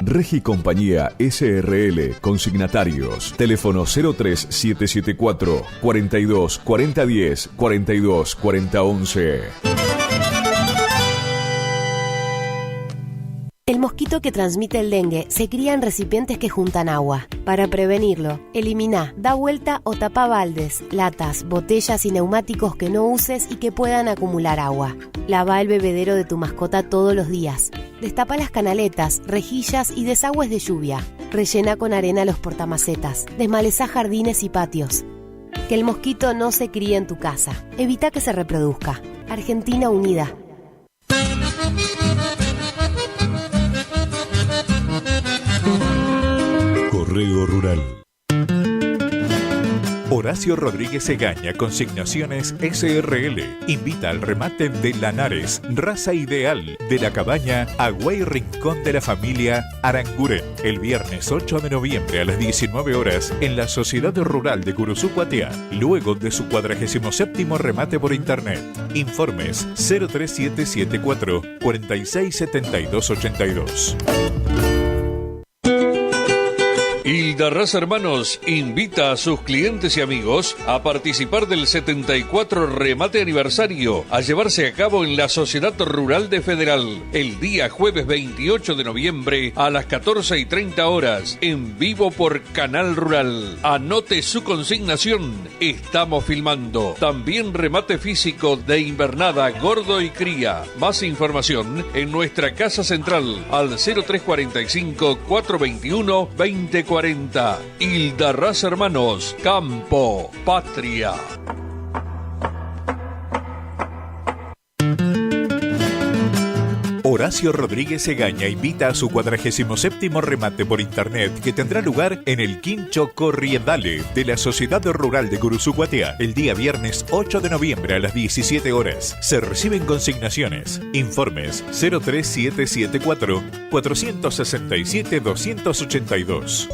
Regi Compañía SRL, consignatarios, teléfono 03774 42 4010 42 4011. El mosquito que transmite el dengue se cría en recipientes que juntan agua. Para prevenirlo, elimina, da vuelta o tapa baldes, latas, botellas y neumáticos que no uses y que puedan acumular agua. Lava el bebedero de tu mascota todos los días. Destapa las canaletas, rejillas y desagües de lluvia. Rellena con arena los portamacetas. Desmalezá jardines y patios. Que el mosquito no se críe en tu casa. Evita que se reproduzca. Argentina Unida. Correo Rural. Horacio Rodríguez Egaña, Consignaciones SRL, invita al remate de Lanares, raza ideal, de la cabaña Agua y Rincón de la familia Aranguren, el viernes 8 de noviembre a las 19 horas en la Sociedad Rural de Curuzú-Cuatiá, luego de su 47º remate por internet. Informes 03774 467282. Hildarraz Hermanos invita a sus clientes y amigos a participar del 74 remate aniversario a llevarse a cabo en la Sociedad Rural de Federal el día jueves 28 de noviembre a las 14:30 horas en vivo por Canal Rural. Anote su consignación, estamos filmando. También remate físico de invernada, gordo y cría. Más información en nuestra casa central al 0345 421 2040. Hildarraz Hermanos, Campo, Patria. Horacio Rodríguez Egaña invita a su 47º remate por internet que tendrá lugar en el Quincho Corriendale de la Sociedad Rural de Curuzú-Cuatiá el día viernes 8 de noviembre a las 17 horas. Se reciben consignaciones. Informes 03774 467 282.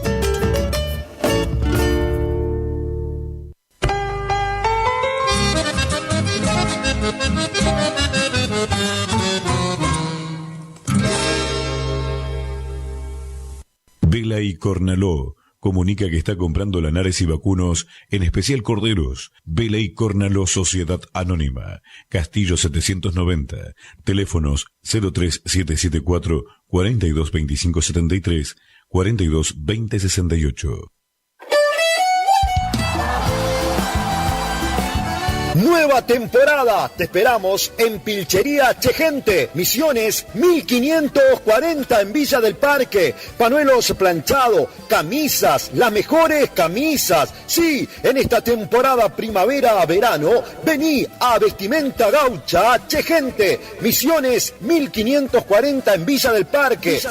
Vela y Cornaló comunica que está comprando Lanares y vacunos, en especial corderos. Vela y Cornaló Sociedad Anónima, Castillo 790, teléfonos 03774 422573 422068. Nueva temporada. Te esperamos en Pilchería Chegente, Misiones 1540 en Villa del Parque. Panuelos planchados, camisas, las mejores camisas. Sí, en esta temporada primavera-verano, vení a Vestimenta Gaucha Chegente, Misiones 1540 en Villa del Parque.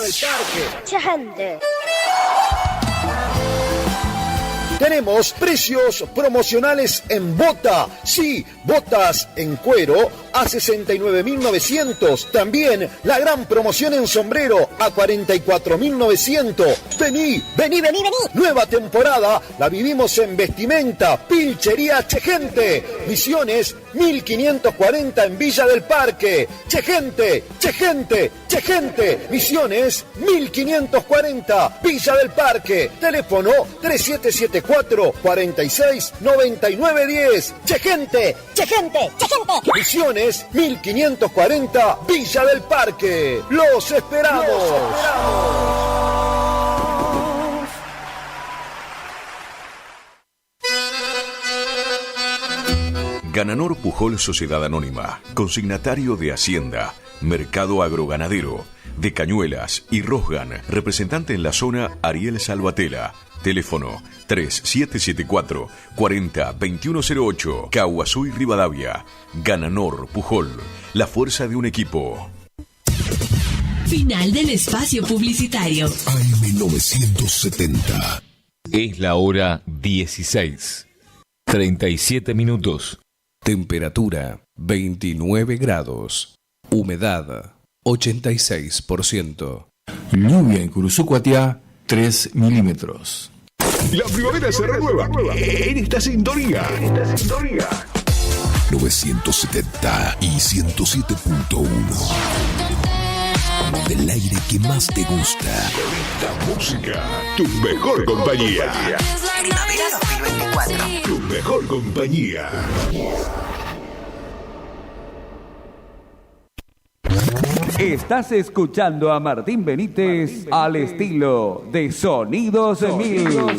Chegente. Tenemos precios promocionales en bota. Sí, botas en cuero a 69.900. También la gran promoción en sombrero a 44.900. Vení. Nueva temporada la vivimos en Vestimenta Pilchería Chegente. Misiones 1540 en Villa del Parque. Chegente. Misiones 1540 Villa del Parque. Teléfono 3774-469910. Chegente. Misiones 1540 Villa del Parque. Los esperamos. Gananor Pujol Sociedad Anónima, consignatario de Hacienda, Mercado Agroganadero, de Cañuelas y Rosgan, representante en la zona Ariel Salvatela. Teléfono 3774-40-2108, Caguazú y Rivadavia. Gananor Pujol, la fuerza de un equipo. Final del espacio publicitario. AM970. Es la hora 16. 37 minutos. Temperatura 29 grados. Humedad 86%. Lluvia en Curuzucuatiá 3 milímetros. La primavera se renueva en esta sintonía. 970 y 107.1. Del aire que más te gusta. La música, tu mejor compañía. Primavera 2024. Tu mejor compañía. Estás escuchando a Martín Benítez al estilo de Sonidos 1000.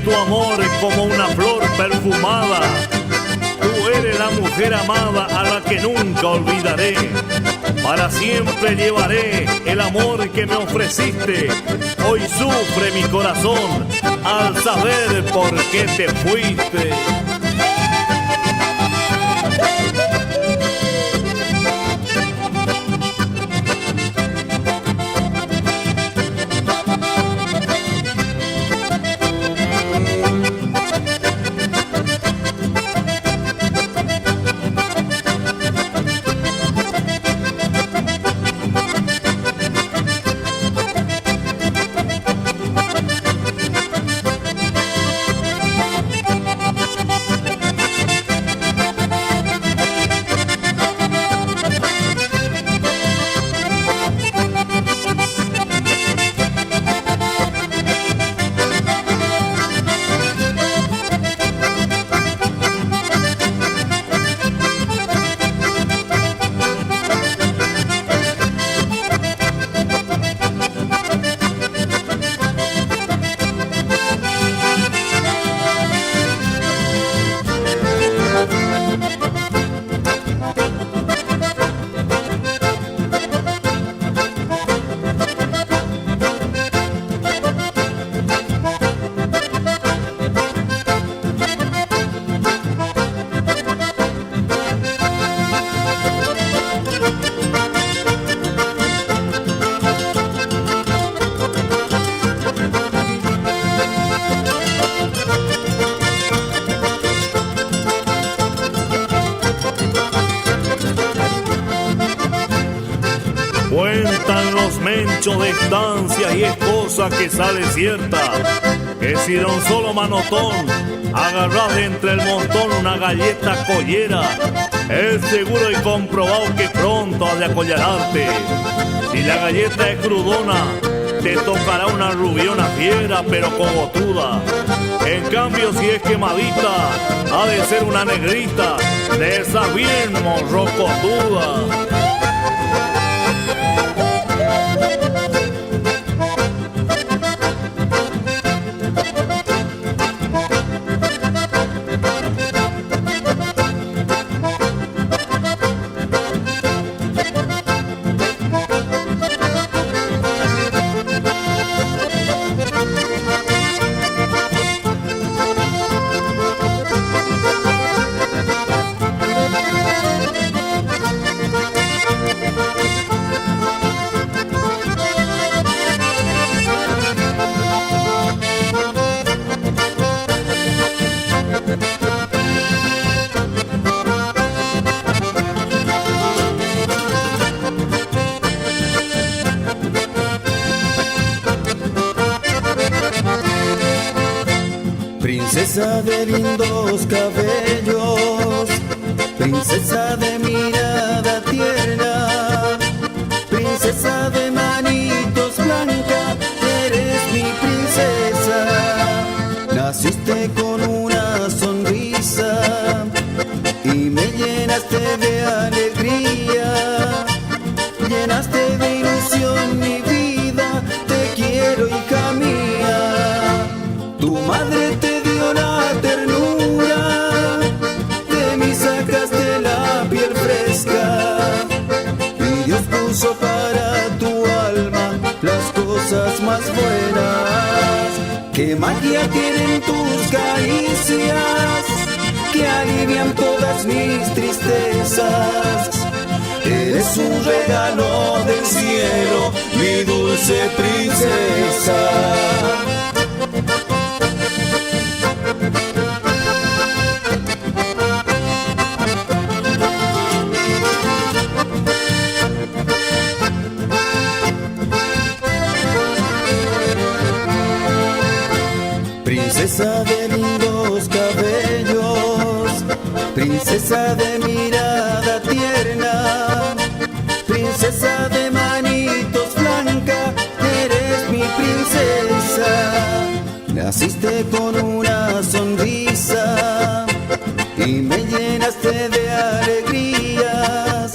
Tu amor como una flor perfumada. Tú eres la mujer amada a la que nunca olvidaré. Para siempre llevaré el amor que me ofreciste. Hoy sufre mi corazón al saber por qué te fuiste. cuentan los menchos de estancia y es cosa que sale cierta, que si de un solo manotón agarrás de entre el montón una galleta collera, es seguro y comprobado que pronto has de acollararte. Si la galleta es crudona, te tocará una rubiona fiera pero cogotuda. En cambio, si es quemadita, ha de ser una negrita de esas bien morrocotuda. Princesa de lindos cabellos, princesa de mirada tierna, princesa de manitos blancas, eres mi princesa. Naciste con una sonrisa y me llenaste de alegría, llenaste de ilusión mi vida, te quiero hija mía. Tu madre te dio la ternura, de mí sacaste la piel fresca y Dios puso para tu alma las cosas más buenas. Qué magia tienen tus caricias que alivian todas mis tristezas. Eres un regalo del cielo, mi dulce princesa. Princesa de lindos cabellos, princesa de mirada tierna, princesa de manitos blancas, eres mi princesa. Naciste con una sonrisa y me llenaste de alegrías,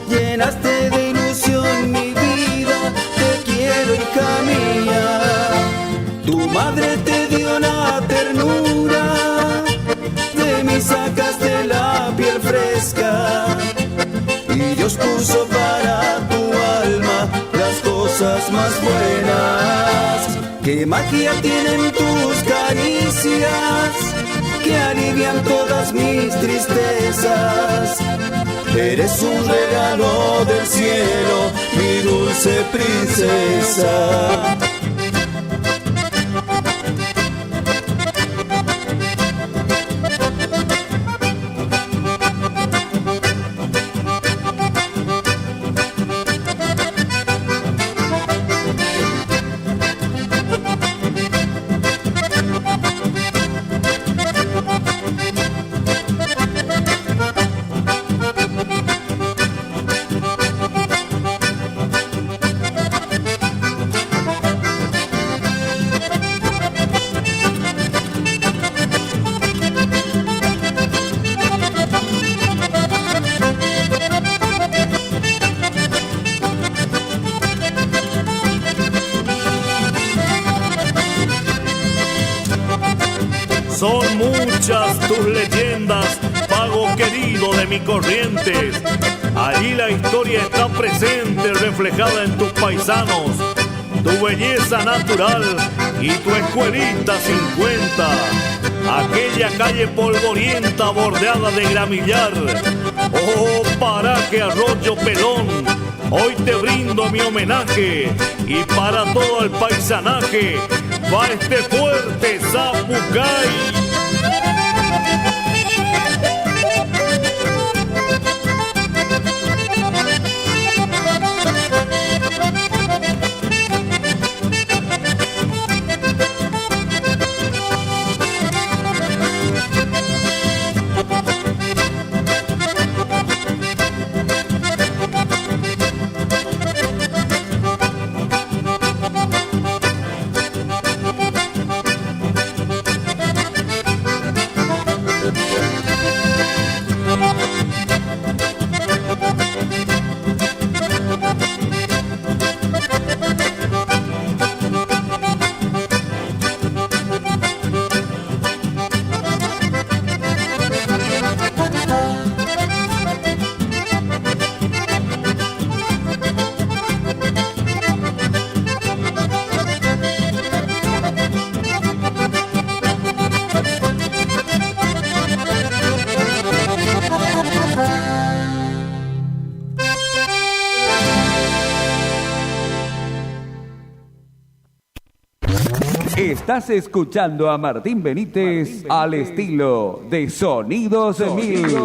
llenaste de ilusión mi vida, te quiero hija mía. Tu madre te dio la ternura, de mí sacaste la piel fresca y Dios puso para tu alma las cosas más buenas. Qué magia tienen tus caricias que alivian todas mis tristezas. Eres un regalo del cielo, mi dulce princesa. Son muchas tus leyendas, pago querido de mi Corrientes. Allí la historia está presente, reflejada en tus paisanos, tu belleza natural y tu escuelita 50. Aquella calle polvorienta bordeada de gramillar. Oh, paraje Arroyo Pelón, hoy te brindo mi homenaje y para todo el paisanaje va este fuerte Zapucay. Estás escuchando a Martín Benítez al estilo de Sonidos 1000.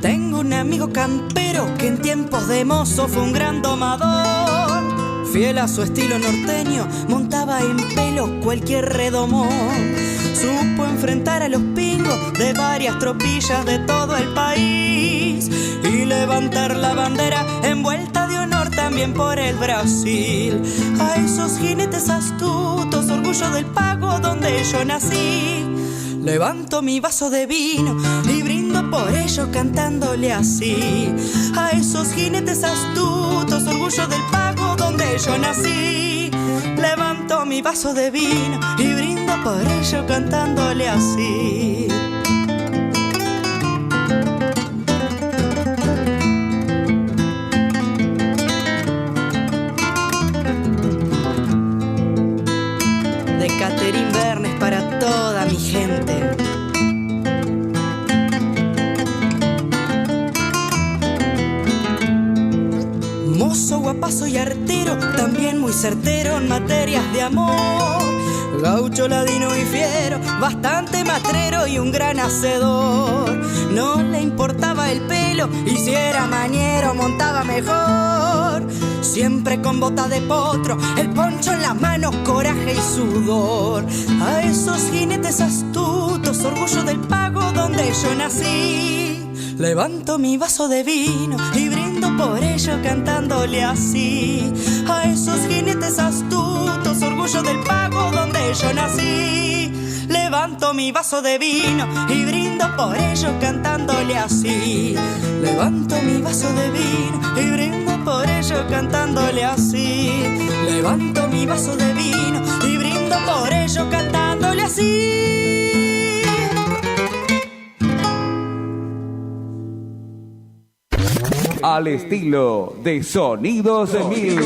Tengo un amigo campero que en tiempos de mozo fue un gran domador. Fiel a su estilo norteño, montaba en pelo cualquier redomón. Supo enfrentar a los pingos de varias tropillas de todo el país y levantar la bandera envuelta de honor también por el Brasil. A esos jinetes astutos, orgullo del pago donde yo nací, levanto mi vaso de vino y brindo por ello cantándole así. A esos jinetes astutos, orgullo del pago donde yo nací, levanto mi vaso de vino y brindo por ello cantándole así. De Catherine Bernes para toda mi gente. Mozo, guapazo y artero, también muy certero en materias de amor. Gaucho, ladino y fiero, bastante matrero y un gran hacedor. No le importaba el pelo y si era mañero montaba mejor. Siempre con bota de potro, el poncho en las manos, coraje y sudor. A esos jinetes astutos, orgullo del pago donde yo nací, levanto mi vaso de vino y brindo por ello cantándole así. A esos jinetes astutos, orgullo del pago donde yo nací, levanto mi vaso de vino y brindo por ello cantándole así. Levanto mi vaso de vino y brindo por ello cantándole así. Levanto mi vaso de vino y brindo por ello cantándole así. Al estilo de Sonidos 1000.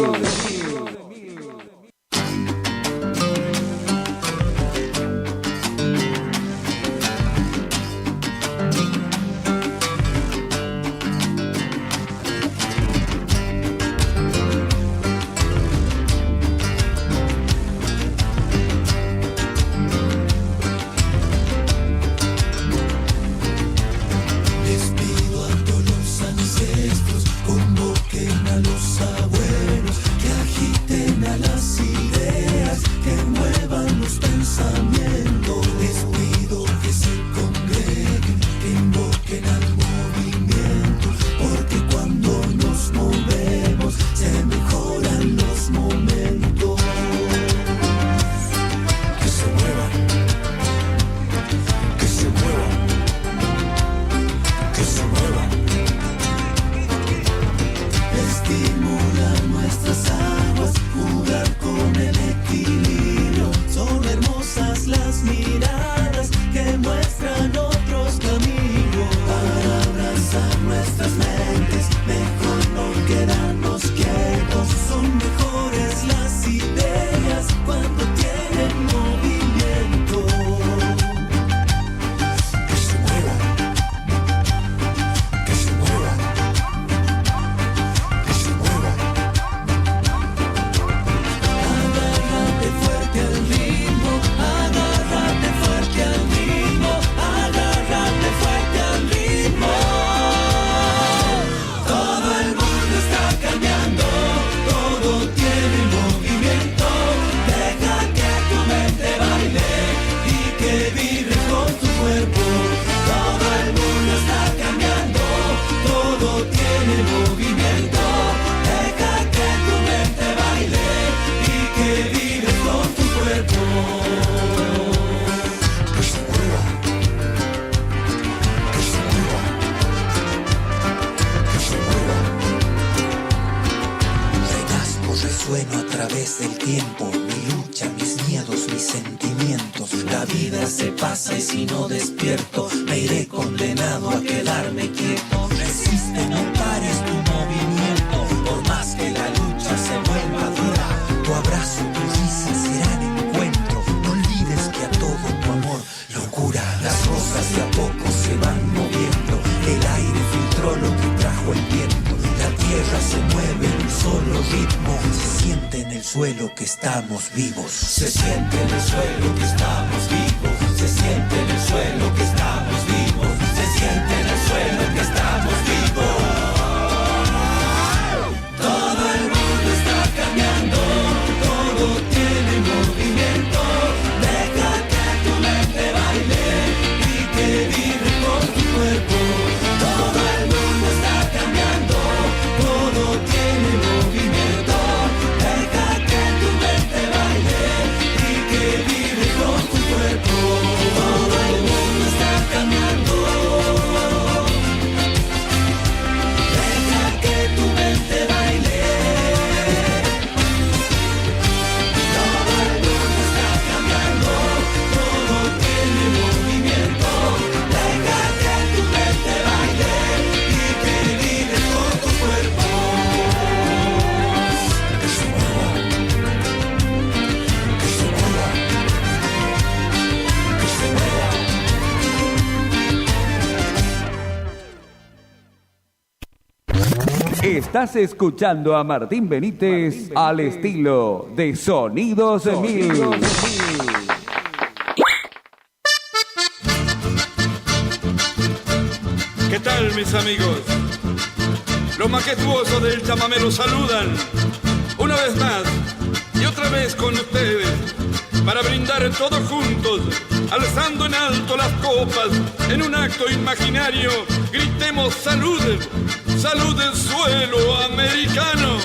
Resueno a través del tiempo, mi lucha, mis miedos, mis sentimientos. La vida se pasa y si no despierto, me iré condenado a quedarme quieto. Resiste, no pares tu movimiento, por más que la lucha se vuelva dura. Tu abrazo, tu risa serán encuentros. bajo el viento. La tierra se mueve en un solo ritmo. Se siente en el suelo que estamos vivos. Se siente en el suelo que estamos vivos. Se siente en el suelo que estamos vivos. Se siente en el suelo que estamos vivos. Todo el mundo está cambiando. Todo tiene movimiento. Deja que tu mente baile y que vibre con tu cuerpo. Todo el mundo está cambiando. Todo tiene movimiento. Deja que tu mente baile y que vibre con tu cuerpo. Todo el mundo está cambiando. Deja que tu mente baile. Todo el mundo está cambiando. Todo tiene movimiento. Deja que tu mente baile y que vibre con tu cuerpo. Que se mueva. Que se mueva. Que se mueva. Estás escuchando a Martín Benítez al estilo de Sonidos 1000. ¿Qué tal, mis amigos? Los majestuosos del chamamé los saludan una vez más y otra vez con ustedes para brindar todos juntos, alzando en alto las copas en un acto imaginario. Gritemos salud, salud del suelo americano.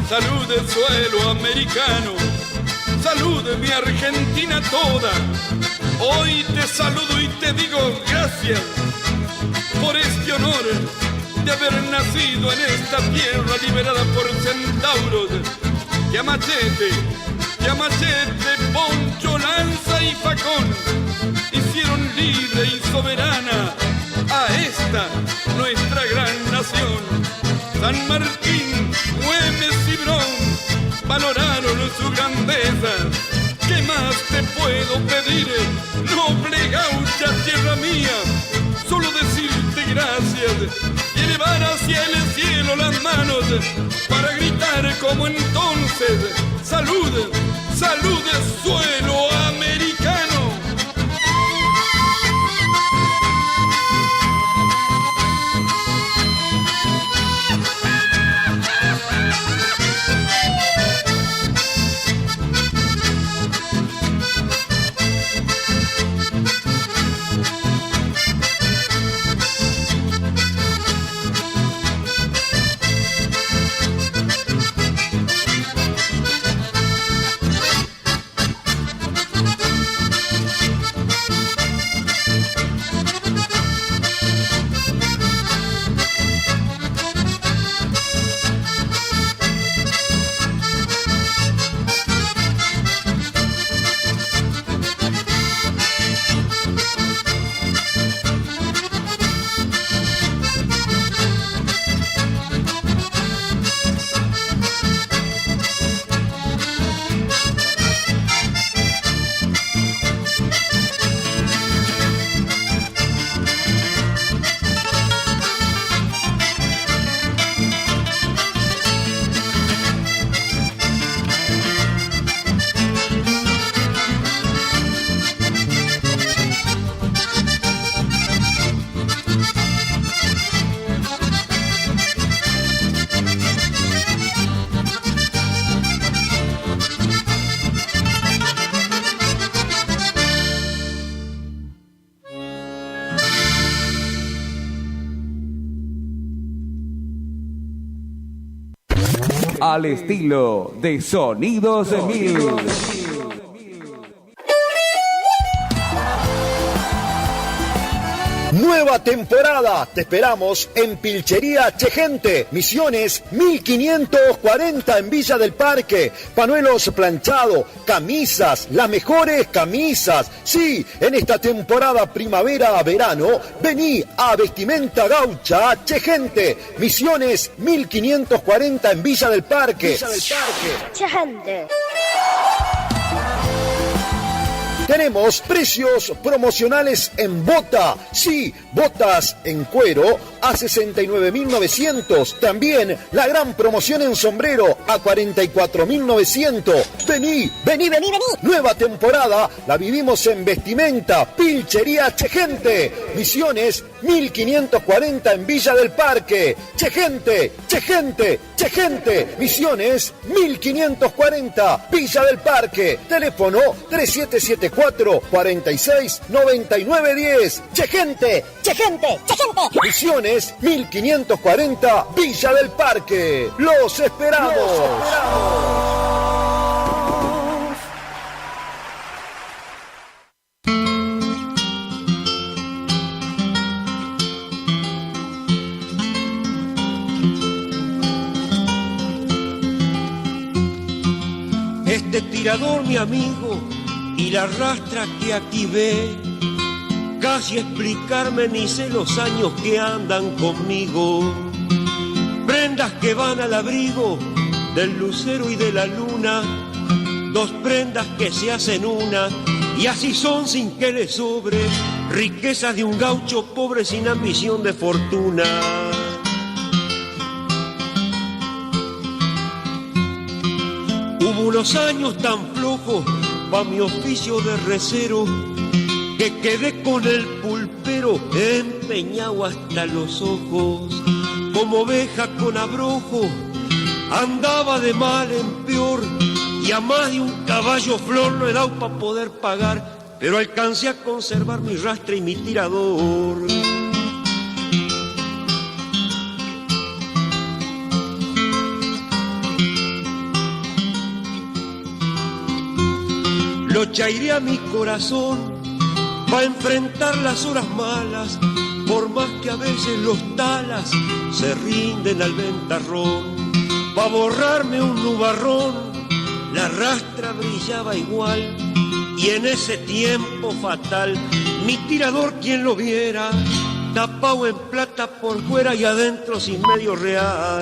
Salud del suelo americano, salud de mi Argentina toda. Hoy te saludo y te digo gracias por este honor de haber nacido en esta tierra liberada por centauros. Que a machete, poncho, lanza y facón hicieron libre y soberana a esta nuestra gran nación. San Martín, Güemes y Bron valoraron su grandeza. ¿Qué más te puedo pedir, noble gaucha tierra mía? Solo decirte gracias y elevar hacia el cielo las manos para gritar como entonces: salud, salud del suelo americano. al estilo de Sonidos 1000. Nueva temporada, te esperamos en Pilchería Chegente, Misiones 1540 en Villa del Parque. Panuelos planchados, camisas, las mejores camisas. Sí, en esta temporada primavera-verano, vení a Vestimenta Gaucha Chegente, Misiones 1540 en Villa del Parque. Chegente. Tenemos precios promocionales en bota. Sí, botas en cuero a 69.900. También la gran promoción en sombrero a 44.900. Vení. Nueva temporada la vivimos en Vestimenta Pilchería Chegente. Misiones 1540 en Villa del Parque. Chegente. Misiones 1540 Villa del Parque. Teléfono 3774-469910. Chegente. Misiones 1540 Villa del Parque. Los esperamos. Este tirador, mi amigo, y la rastra que aquí ve, casi explicarme ni sé los años que andan conmigo. Prendas que van al abrigo del lucero y de la luna, dos prendas que se hacen una, y así son sin que le sobre, riquezas de un gaucho pobre sin ambición de fortuna. Hubo unos años tan flojos pa' mi oficio de recero, que quedé con el pulpero empeñado hasta los ojos. Como oveja con abrojo, andaba de mal en peor, y a más de un caballo flor no he dado pa' poder pagar, pero alcancé a conservar mi rastre y mi tirador. Lo chairé a mi corazón pa' enfrentar las horas malas, por más que a veces los talas se rinden al ventarrón. Pa' borrarme un nubarrón, la rastra brillaba igual, y en ese tiempo fatal, mi tirador quien lo viera, tapado en plata por fuera y adentro sin medio real.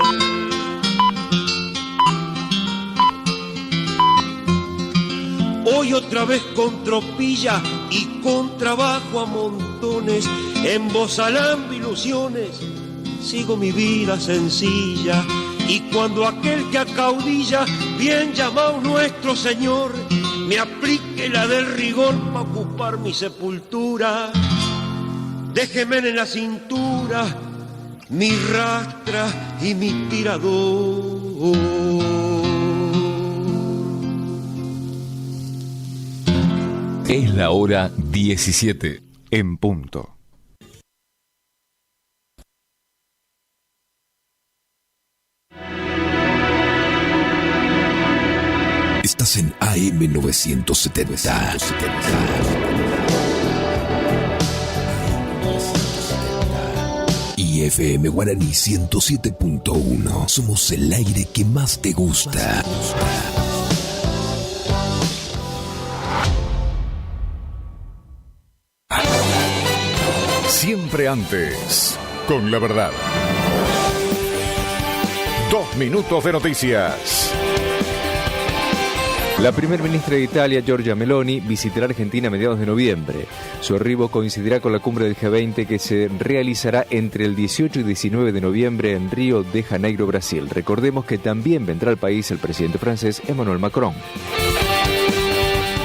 Hoy otra vez con tropilla y con trabajo a montones, embozalando ilusiones, sigo mi vida sencilla. Y cuando aquel que acaudilla, bien llamado nuestro Señor, me aplique la del rigor pa' ocupar mi sepultura, déjeme en la cintura mi rastra y mi tirador. Es la hora 17 en punto. Estás en AM 970. Y FM Guaraní 107.1. Somos el aire que más te gusta. Siempre antes, con la verdad. 2 minutos de noticias. La primer ministra de Italia, Giorgia Meloni, visitará Argentina a mediados de noviembre. Su arribo coincidirá con la cumbre del G20 que se realizará entre el 18 y 19 de noviembre en Río de Janeiro, Brasil. Recordemos que también vendrá al país el presidente francés Emmanuel Macron.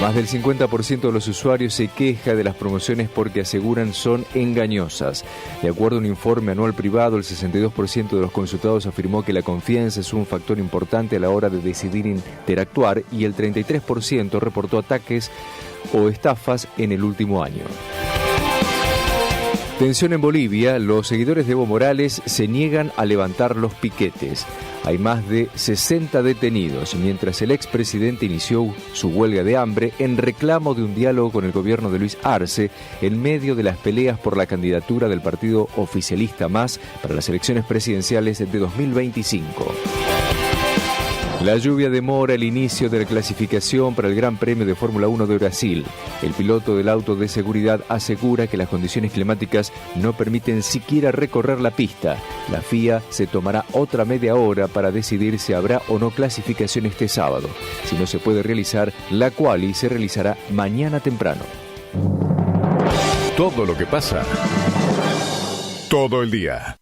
Más del 50% de los usuarios se queja de las promociones porque aseguran son engañosas. De acuerdo a un informe anual privado, el 62% de los consultados afirmó que la confianza es un factor importante a la hora de decidir interactuar y el 33% reportó ataques o estafas en el último año. Tensión en Bolivia, los seguidores de Evo Morales se niegan a levantar los piquetes. Hay más de 60 detenidos, mientras el expresidente inició su huelga de hambre en reclamo de un diálogo con el gobierno de Luis Arce en medio de las peleas por la candidatura del partido oficialista MAS para las elecciones presidenciales de 2025. La lluvia demora el inicio de la clasificación para el Gran Premio de Fórmula 1 de Brasil. El piloto del auto de seguridad asegura que las condiciones climáticas no permiten siquiera recorrer la pista. La FIA se tomará otra media hora para decidir si habrá o no clasificación este sábado. Si no se puede realizar, la quali se realizará mañana temprano. Todo lo que pasa, todo el día.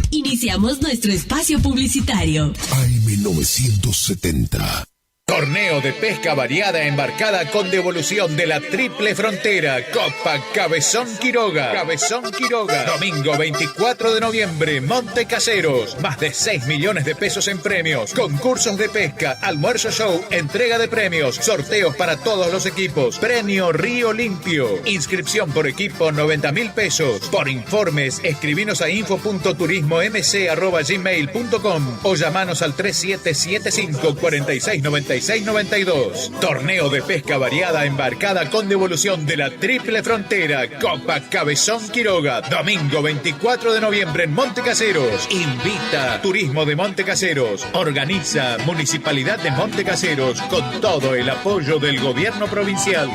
Iniciamos nuestro espacio publicitario. AM970. Torneo de pesca variada embarcada con devolución de la Triple Frontera. Copa Cabezón Quiroga. Cabezón Quiroga. Domingo 24 de noviembre, Monte Caseros. Más de 6 millones de pesos en premios. Concursos de pesca, almuerzo show, entrega de premios, sorteos para todos los equipos. Premio Río Limpio. Inscripción por equipo 90.000 pesos. Por informes, escribinos a info.turismomc@gmail.com o llamanos al 3775 4696 92. Torneo de pesca variada embarcada con devolución de la Triple Frontera. Copa Cabezón Quiroga. Domingo 24 de noviembre en Monte Caseros. Invita Turismo de Monte Caseros. Organiza Municipalidad de Monte Caseros con todo el apoyo del gobierno provincial.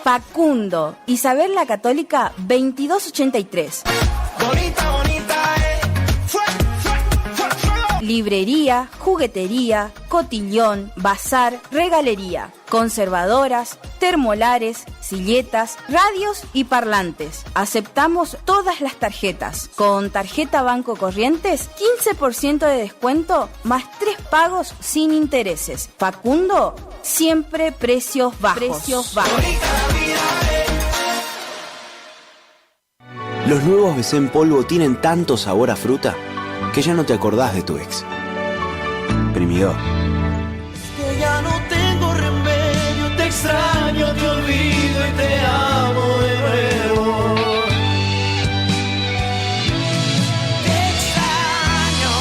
Facundo, Isabel la Católica, 2283. Bonita, Librería, juguetería, cotillón, bazar, regalería, conservadoras, termolares, silletas, radios y parlantes. Aceptamos todas las tarjetas. Con tarjeta Banco Corrientes, 15% de descuento más 3 pagos sin intereses. Facundo, siempre precios bajos. Los nuevos BC en polvo tienen tanto sabor a fruta que ya no te acordás de tu ex. Primidor. Que ya no tengo remedio, te extraño, te olvido y te amo de nuevo. Te extraño.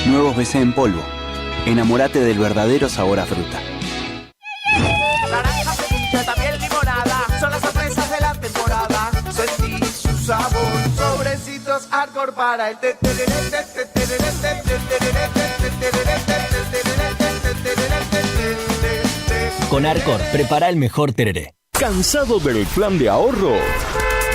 Nuevos BC en polvo. Enamórate del verdadero sabor a fruta. Naranja, ceviche, también limonada, son las sorpresas de la temporada. Sentí su sabor, sobrecitos hardcore para el Con Arcor, prepara el mejor tereré. ¿Cansado del plan de ahorro?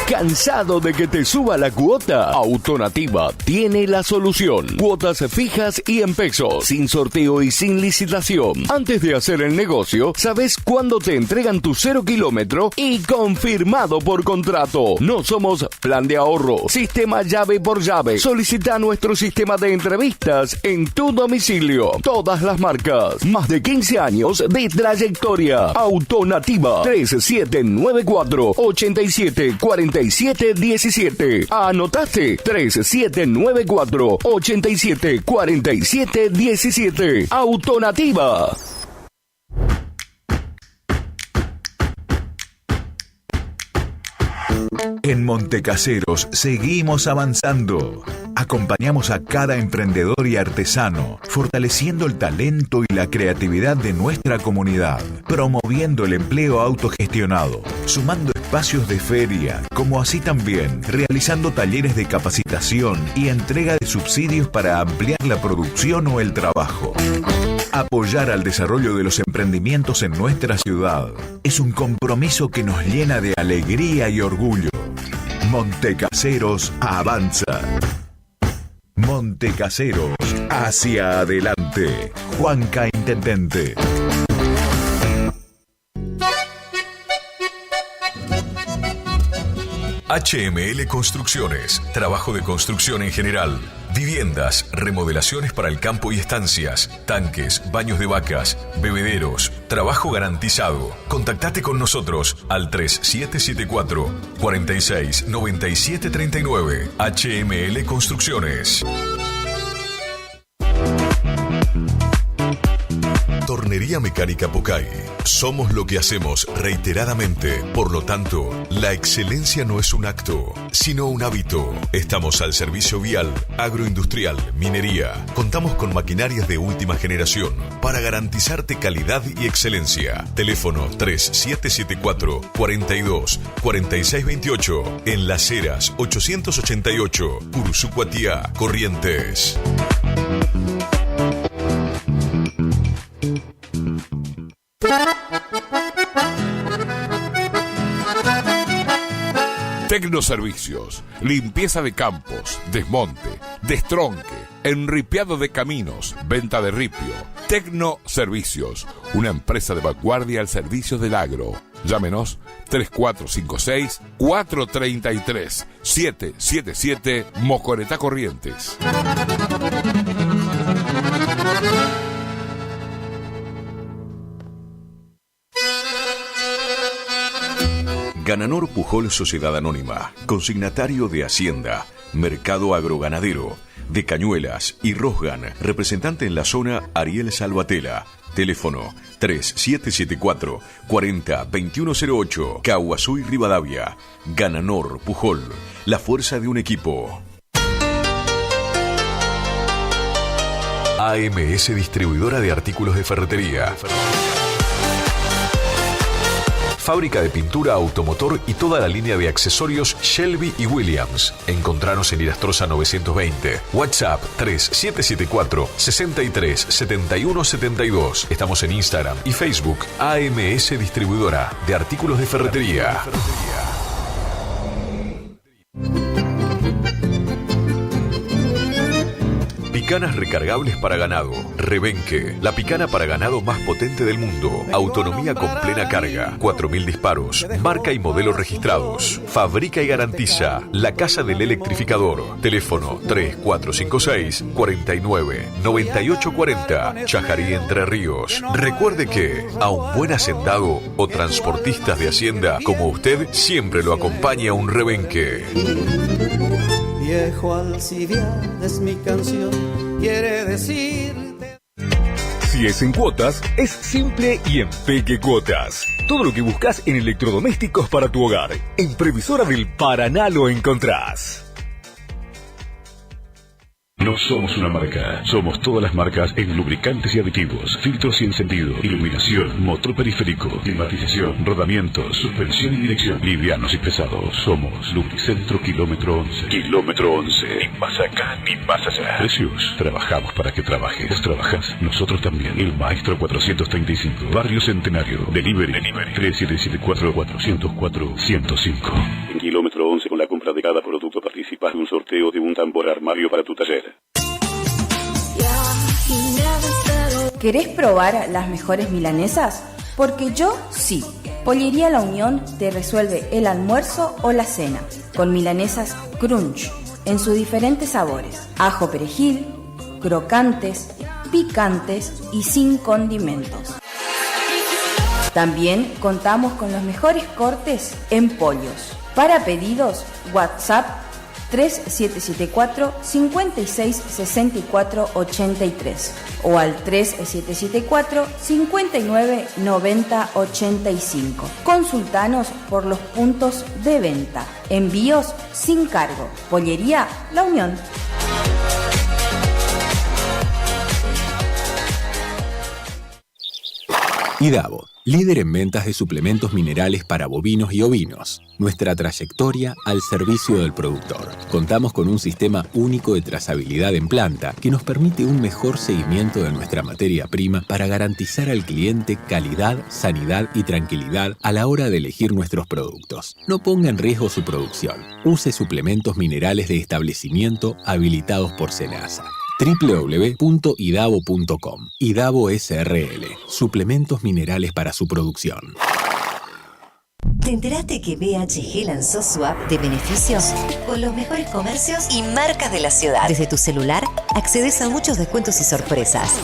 ¿Cansado de que te suba la cuota? Autonativa tiene la solución. Cuotas fijas y en pesos, sin sorteo y sin licitación. Antes de hacer el negocio, sabes cuándo te entregan tu 0 kilómetro y confirmado por contrato. No somos plan de ahorro, sistema llave por llave. Solicita nuestro sistema de entrevistas en tu domicilio. Todas las marcas. Más de 15 años de trayectoria. Autonativa 3794 8747 17. Anotaste 3794 8747 17. Autonativa. En Montecaseros seguimos avanzando. Acompañamos a cada emprendedor y artesano, fortaleciendo el talento y la creatividad de nuestra comunidad, promoviendo el empleo autogestionado, sumando espacios de feria, como así también realizando talleres de capacitación y entrega de subsidios para ampliar la producción o el trabajo. Apoyar al desarrollo de los emprendimientos en nuestra ciudad es un compromiso que nos llena de alegría y orgullo. Montecaseros avanza. Montecaseros, hacia adelante. Juanca Intendente. HML Construcciones, trabajo de construcción en general, viviendas, remodelaciones para el campo y estancias, tanques, baños de vacas, bebederos, trabajo garantizado. Contactate con nosotros al 3774 46 97 39. HML Construcciones. Tornería Mecánica Pucay. Somos lo que hacemos reiteradamente. Por lo tanto, la excelencia no es un acto, sino un hábito. Estamos al servicio vial, agroindustrial, minería. Contamos con maquinarias de última generación para garantizarte calidad y excelencia. Teléfono 3774 42 46 28 en Las Heras 888, Cursucuatiá, Corrientes. Tecnoservicios, limpieza de campos, desmonte, destronque, enripiado de caminos, venta de ripio. Tecnoservicios, una empresa de vanguardia al servicio del agro. Llámenos 3456-433-777 Mocoretá, Corrientes. Gananor Pujol Sociedad Anónima, consignatario de Hacienda, Mercado Agroganadero, de Cañuelas y Rosgan, representante en la zona Ariel Salvatela. Teléfono 3774 40 2108, Caguazú y Rivadavia. Gananor Pujol, la fuerza de un equipo. AMS Distribuidora de Artículos de Ferretería. Fábrica de pintura, automotor y toda la línea de accesorios Shelby y Williams. Encontranos en Irastrosa 920. WhatsApp 3774 63 71 72. Estamos en Instagram y Facebook. AMS Distribuidora de Artículos de Ferretería. Picanas recargables para ganado. Rebenque, la picana para ganado más potente del mundo. Autonomía con plena carga. 4000 disparos. Marca y modelo registrados. Fabrica y garantiza La Casa del Electrificador. Teléfono 3456 49 98 40. Chajarí, Entre Ríos. Recuerde que a un buen hacendado o transportistas de hacienda como usted siempre lo acompaña un rebenque. Viejo Alcibiades es mi canción, quiere decir. Si es en cuotas, es simple y en Peque Cuotas. Todo lo que buscas en electrodomésticos para tu hogar. En Previsora del Paraná lo encontrás. No somos una marca, somos todas las marcas en lubricantes y aditivos, filtros y encendido, iluminación, motor periférico, climatización, rodamientos, suspensión y dirección, livianos y pesados. Somos Lubricentro Kilómetro 11. Kilómetro 11. Ni más acá, ni más allá. Precios. Trabajamos para que trabajes. Vos trabajás, nosotros también. El Maestro 435. Barrio Centenario. Delivery. 3774-404-105. En Kilómetro 11, con la compra de cada producto participas de un sorteo de un tambor armario para tu taller. ¿Querés probar las mejores milanesas? Porque yo sí. Pollería La Unión te resuelve el almuerzo o la cena con milanesas crunch en sus diferentes sabores: ajo perejil, crocantes, picantes y sin condimentos. También contamos con los mejores cortes en pollos. Para pedidos, WhatsApp 3774 56 64 83 o al 3774 59 90 85. Consultanos por los puntos de venta. Envíos sin cargo. Pollería La Unión. IDAVO, líder en ventas de suplementos minerales para bovinos y ovinos. Nuestra trayectoria al servicio del productor. Contamos con un sistema único de trazabilidad en planta que nos permite un mejor seguimiento de nuestra materia prima para garantizar al cliente calidad, sanidad y tranquilidad a la hora de elegir nuestros productos. No ponga en riesgo su producción. Use suplementos minerales de establecimiento habilitados por SENASA. www.idavo.com. IDAVO SRL. Suplementos minerales para su producción. ¿Te enteraste que BHG lanzó su app de beneficios? Con los mejores comercios y marcas de la ciudad. Desde tu celular, accedes a muchos descuentos y sorpresas.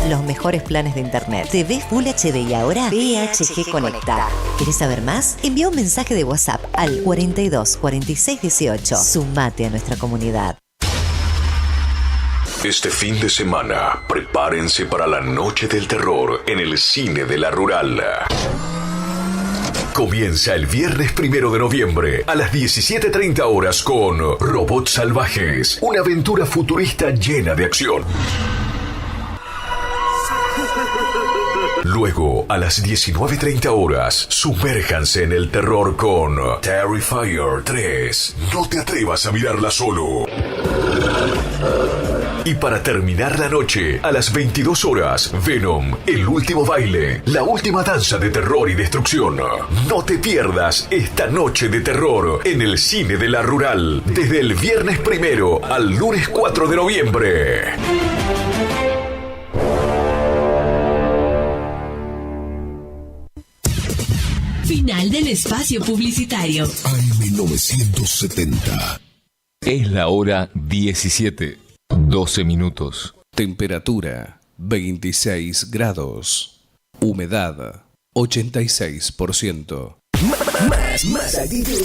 Los mejores planes de internet. TV Full HD y ahora BHG Conecta. ¿Querés saber más? Envía un mensaje de WhatsApp al 42 46 18. Sumate a nuestra comunidad. Este fin de semana, prepárense para la noche del terror en el cine de la Rural. Comienza el viernes 1 de noviembre a las 17:30 horas con Robots Salvajes, una aventura futurista llena de acción. Luego, a las 19:30 horas, sumérjanse en el terror con Terrifier 3. No te atrevas a mirarla solo. Y para terminar la noche, a las 22 horas, Venom, el último baile, la última danza de terror y destrucción. No te pierdas esta noche de terror en el cine de la Rural, desde el viernes 1 al lunes 4 de noviembre. Final del espacio publicitario. AM970. Es la hora 17, 12 minutos. Temperatura 26 grados. Humedad 86%. Más actitud,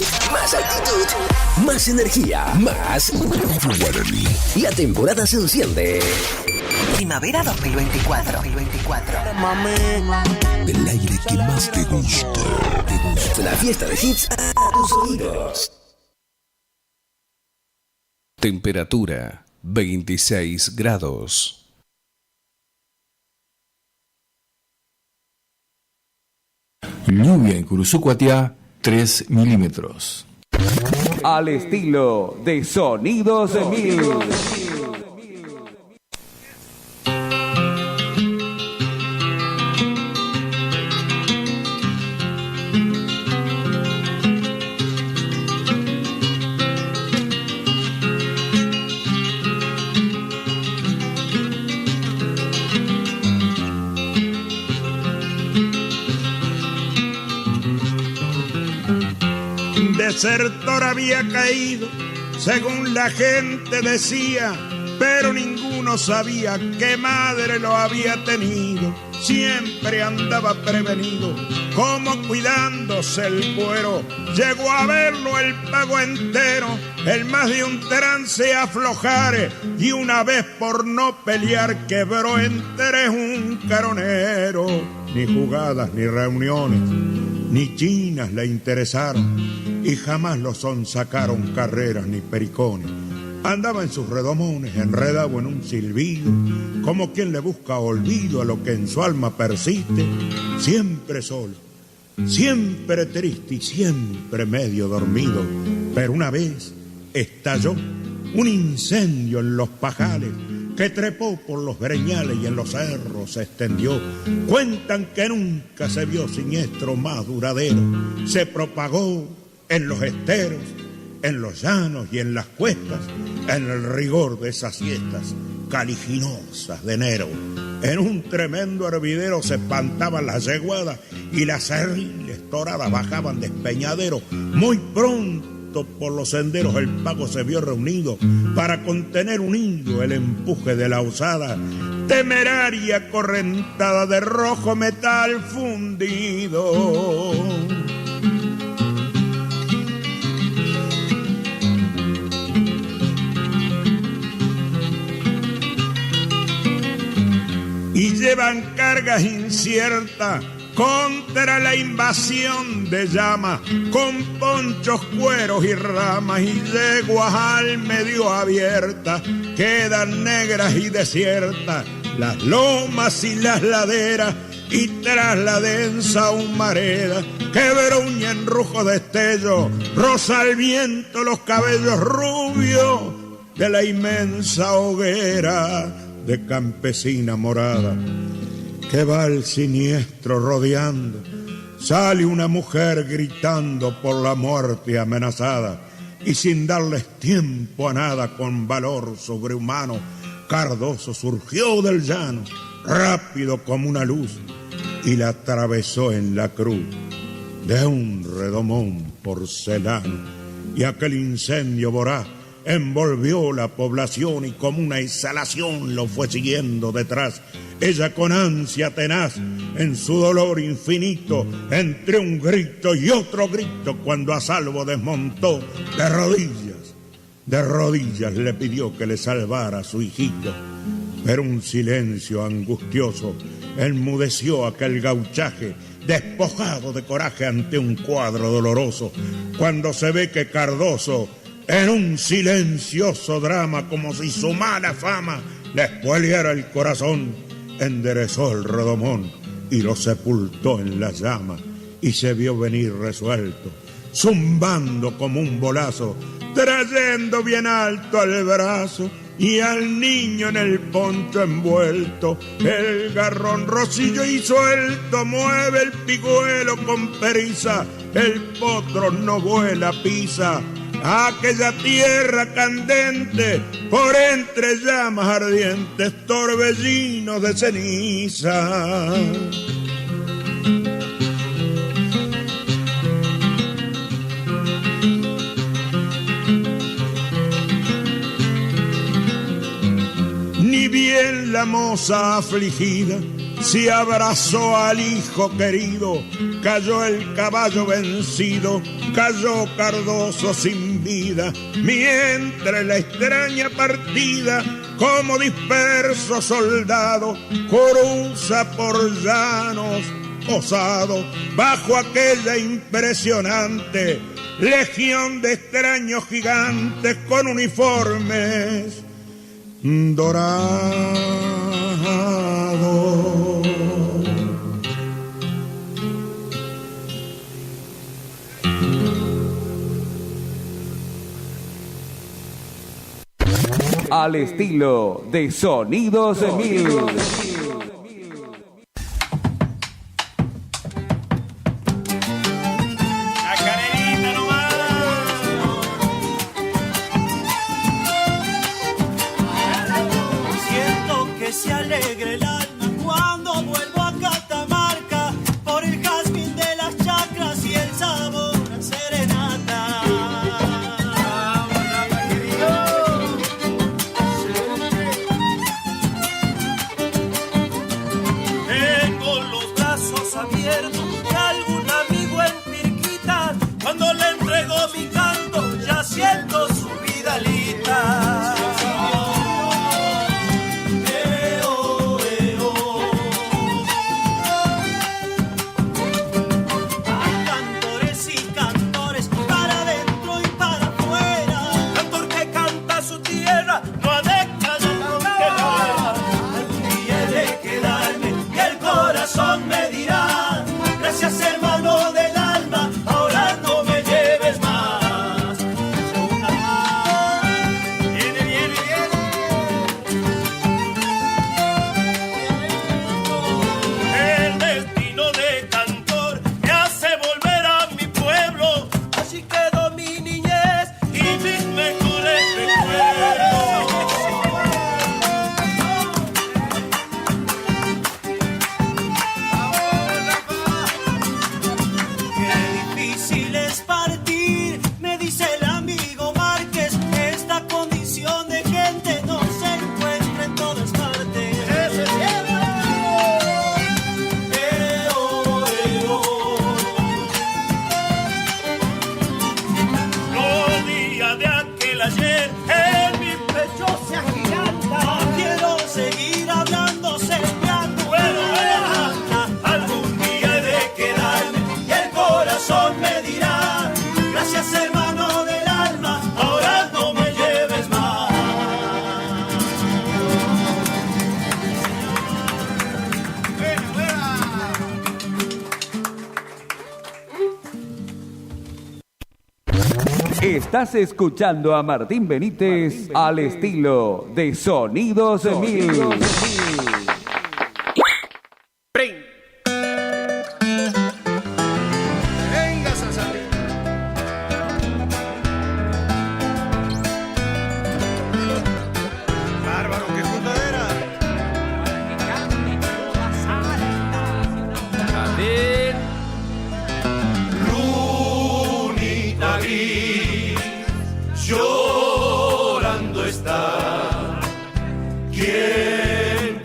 más energía, más Guaraní. La temporada se enciende. Primavera 2024. El aire que más te gusta. La fiesta de hits a tus oídos. Temperatura 26 grados. Lluvia en Curuzucuatiá, 3 milímetros. Al estilo de Sonidos de Mil. Desertor había caído, según la gente decía, pero ninguno sabía qué madre lo había tenido. Siempre andaba prevenido, como cuidándose el cuero. Llegó a verlo el pago entero, el más de un trance aflojare, y una vez por no pelear quebró en tres un caronero. Ni jugadas ni reuniones, ni chinas le interesaron, y jamás lo sonsacaron carreras ni pericones. Andaba en sus redomones, enredado en un silbido, como quien le busca olvido a lo que en su alma persiste. Siempre solo, siempre triste y siempre medio dormido. Pero una vez estalló un incendio en los pajales, que trepó por los breñales y en los cerros se extendió. Cuentan que nunca se vio siniestro más duradero. Se propagó en los esteros, en los llanos y en las cuestas, en el rigor de esas siestas caliginosas de enero. En un tremendo hervidero se espantaban las yeguadas y las cerriles toradas bajaban despeñadero. Muy pronto por los senderos el pago se vio reunido para contener unido el empuje de la osada, temeraria correntada de rojo metal fundido. Y llevan cargas inciertas contra la invasión de llamas, con ponchos, cueros y ramas y yeguas al medio abiertas. Quedan negras y desiertas las lomas y las laderas, y tras la densa humareda que bruña en rujo de destello, roza el viento los cabellos rubios de la inmensa hoguera de campesina morada que va al siniestro rodeando. Sale una mujer gritando por la muerte amenazada, y sin darles tiempo a nada, con valor sobrehumano, Cardoso surgió del llano, rápido como una luz, y la atravesó en la cruz de un redomón porcelano. Y aquel incendio voraz envolvió la población, y como una exhalación lo fue siguiendo detrás. Ella con ansia tenaz, en su dolor infinito, entre un grito y otro grito, cuando a salvo desmontó, de rodillas le pidió que le salvara a su hijito. Pero un silencio angustioso enmudeció aquel gauchaje, despojado de coraje ante un cuadro doloroso, cuando se ve que Cardoso, en un silencioso drama, como si su mala fama le espoliara el corazón, enderezó el redomón y lo sepultó en la llama, y se vio venir resuelto, zumbando como un bolazo, trayendo bien alto al brazo y al niño en el poncho envuelto. El garrón rosillo y suelto mueve el pigüelo con periza, el potro no vuela, pisa aquella tierra candente por entre llamas ardientes, torbellinos de ceniza. Ni bien la moza afligida se abrazó al hijo querido, cayó el caballo vencido, cayó Cardoso sin vida, mientras la extraña partida, como disperso soldado, cruza por llanos osados, bajo aquella impresionante legión de extraños gigantes con uniformes dorados. Al estilo de Sonidos 1000. Se alegre el alma cuando vuelvo a Catamarca por el jazmín de las chacras y el sabor a serenata. Tengo los brazos abiertos de algún amigo en Pirquita. Cuando le entrego mi canto ya siento su vidalita. Me dirá, gracias hermano del alma, ahora no me lleves más. Viene, viene, viene. El destino de cantor me hace volver a mi pueblo, así quedó mi niñez y mis mejores recuerdos. Me dirá, gracias hermano del alma, ahora no me lleves más. Estás escuchando a Martín Benítez al estilo de Sonidos 1000. Llorando está quien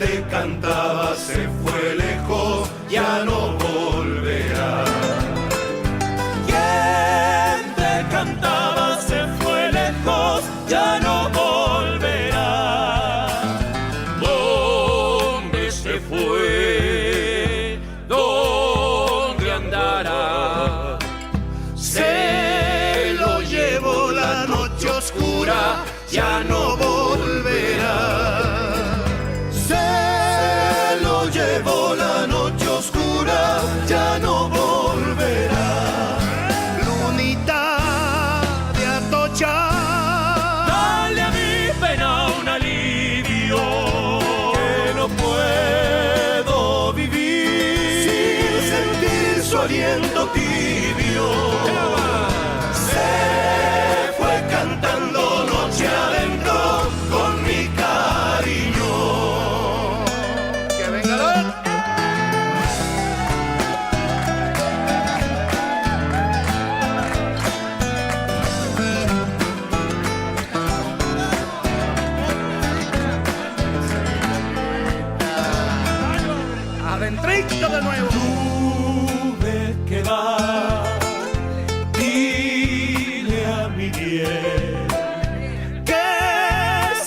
aliento tibio. Se fue cantando noche adentro con mi cariño. Que venga la... Adentrito de nuevo. Tuve que dar, dile a mi bien que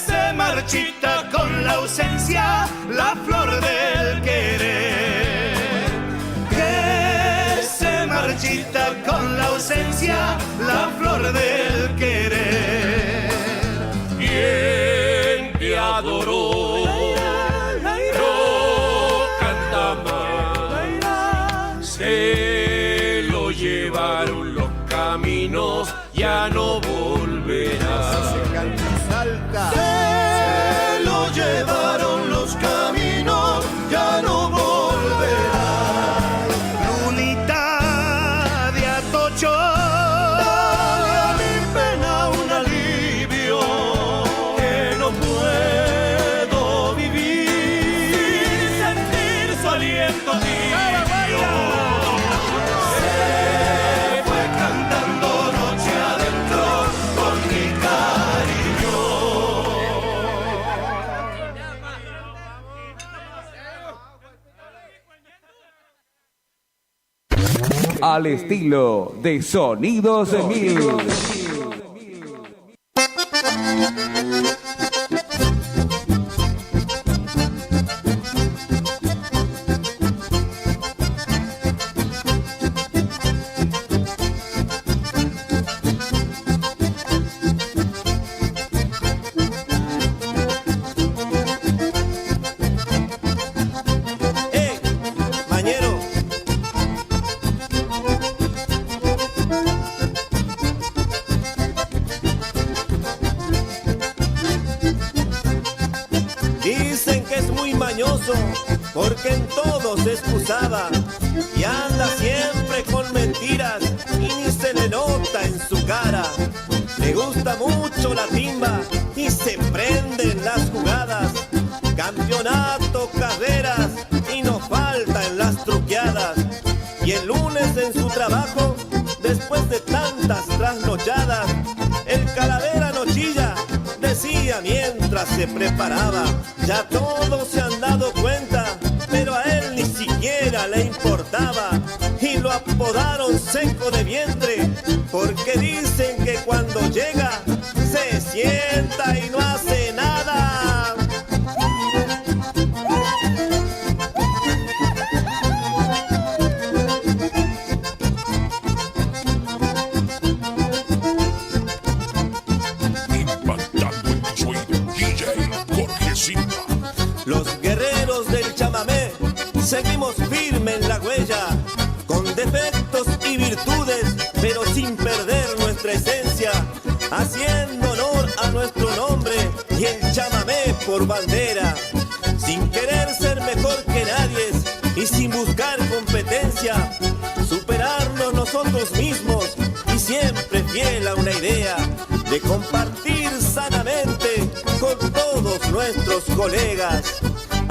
se marchita con la ausencia la flor del querer. Que se marchita con la ausencia la flor del querer. ¿Quién te adoró? Se lo llevaron los caminos, ya no volverá. Se lo llevaron los caminos, ya no volverá. Lunita de Atocho, dale a mi pena un alivio, que no puedo vivir sin sentir su aliento tibio. Al estilo de Sonidos Mil. Porque en todo se excusaba y anda siempre con mentiras y ni se le nota en su cara. Le gusta mucho la timba y se prenden las jugadas. Campeonato, carreras y no falta en las truqueadas. Y el lunes en su trabajo, después de tantas trasnochadas, el Calavera no chilla, decía mientras se preparaba. Ya todos se han dado cuenta, pero a él ni siquiera le importaba. Y lo apodaron seco de vientre, porque dicen que cuando llega se sienta y no hace nada. Los guerreros del chamamé seguimos firme en la huella, con defectos y virtudes, pero sin perder nuestra esencia, haciendo honor a nuestro nombre y el chamamé por bandera, sin querer ser mejor que nadie y sin buscar competencia, superarnos nosotros mismos y siempre fiel a una idea de compartir sanamente con todos nuestros colegas.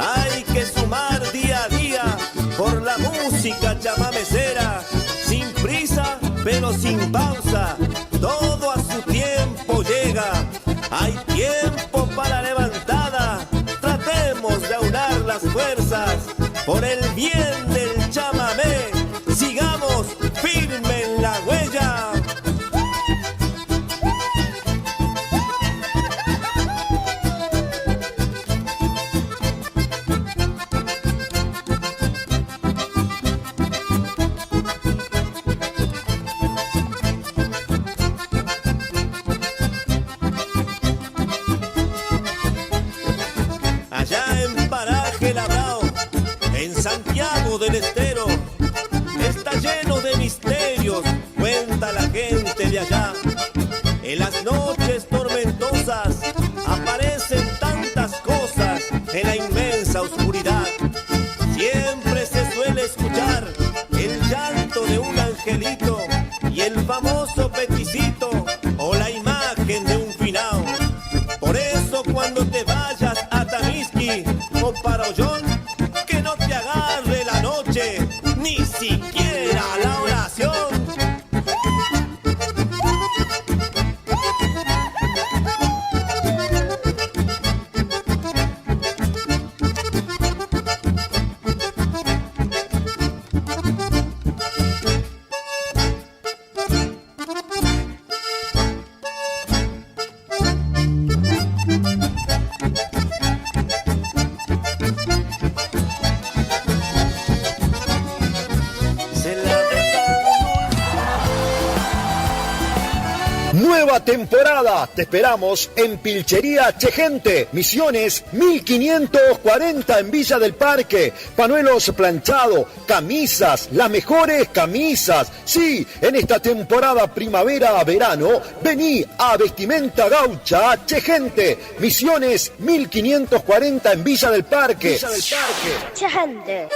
Hay que sumar día a día por la música chamamecera, sin prisa pero sin pausa, todo a su tiempo llega. Hay tiempo para levantada, tratemos de aunar las fuerzas por el bien del chamamé, sigamos firme en la huella. Santiago del Estero está lleno de misterios, cuenta la gente de allá. En las noches tormentosas aparecen tantas cosas en la inmensa oscuridad. Siempre se suele escuchar el llanto el famoso peticito o la imagen de un finao. Por eso cuando te vayas a Tamisqui o para Ollón, que no te agarre la noche, ni siquiera la oración. Nueva temporada, te esperamos en Pilchería Chegente, Misiones 1540 en Villa del Parque, panuelos planchados, camisas, las mejores camisas. Sí, en esta temporada primavera-verano, vení a Vestimenta Gaucha Chegente, Misiones 1540 en Villa del Parque. Chegente.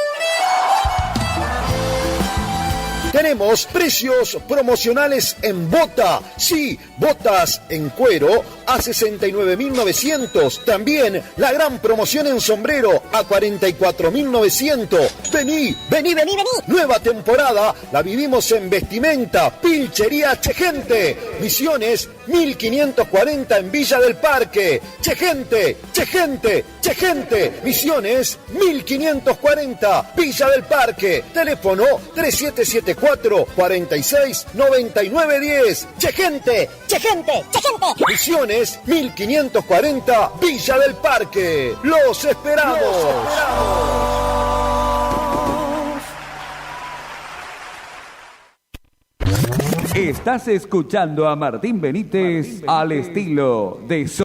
Tenemos precios promocionales en bota. Sí, botas en cuero a 69.900. También la gran promoción en sombrero a 44.900. Vení. Nueva temporada la vivimos en Vestimenta Pilchería Chegente. Misiones 1540 en Villa del Parque. Chegente. Misiones 1540 Villa del Parque. Teléfono 3774-469910. Chegente. Misiones 1540 Villa del Parque. Los esperamos. Estás escuchando a Martín Benítez al estilo de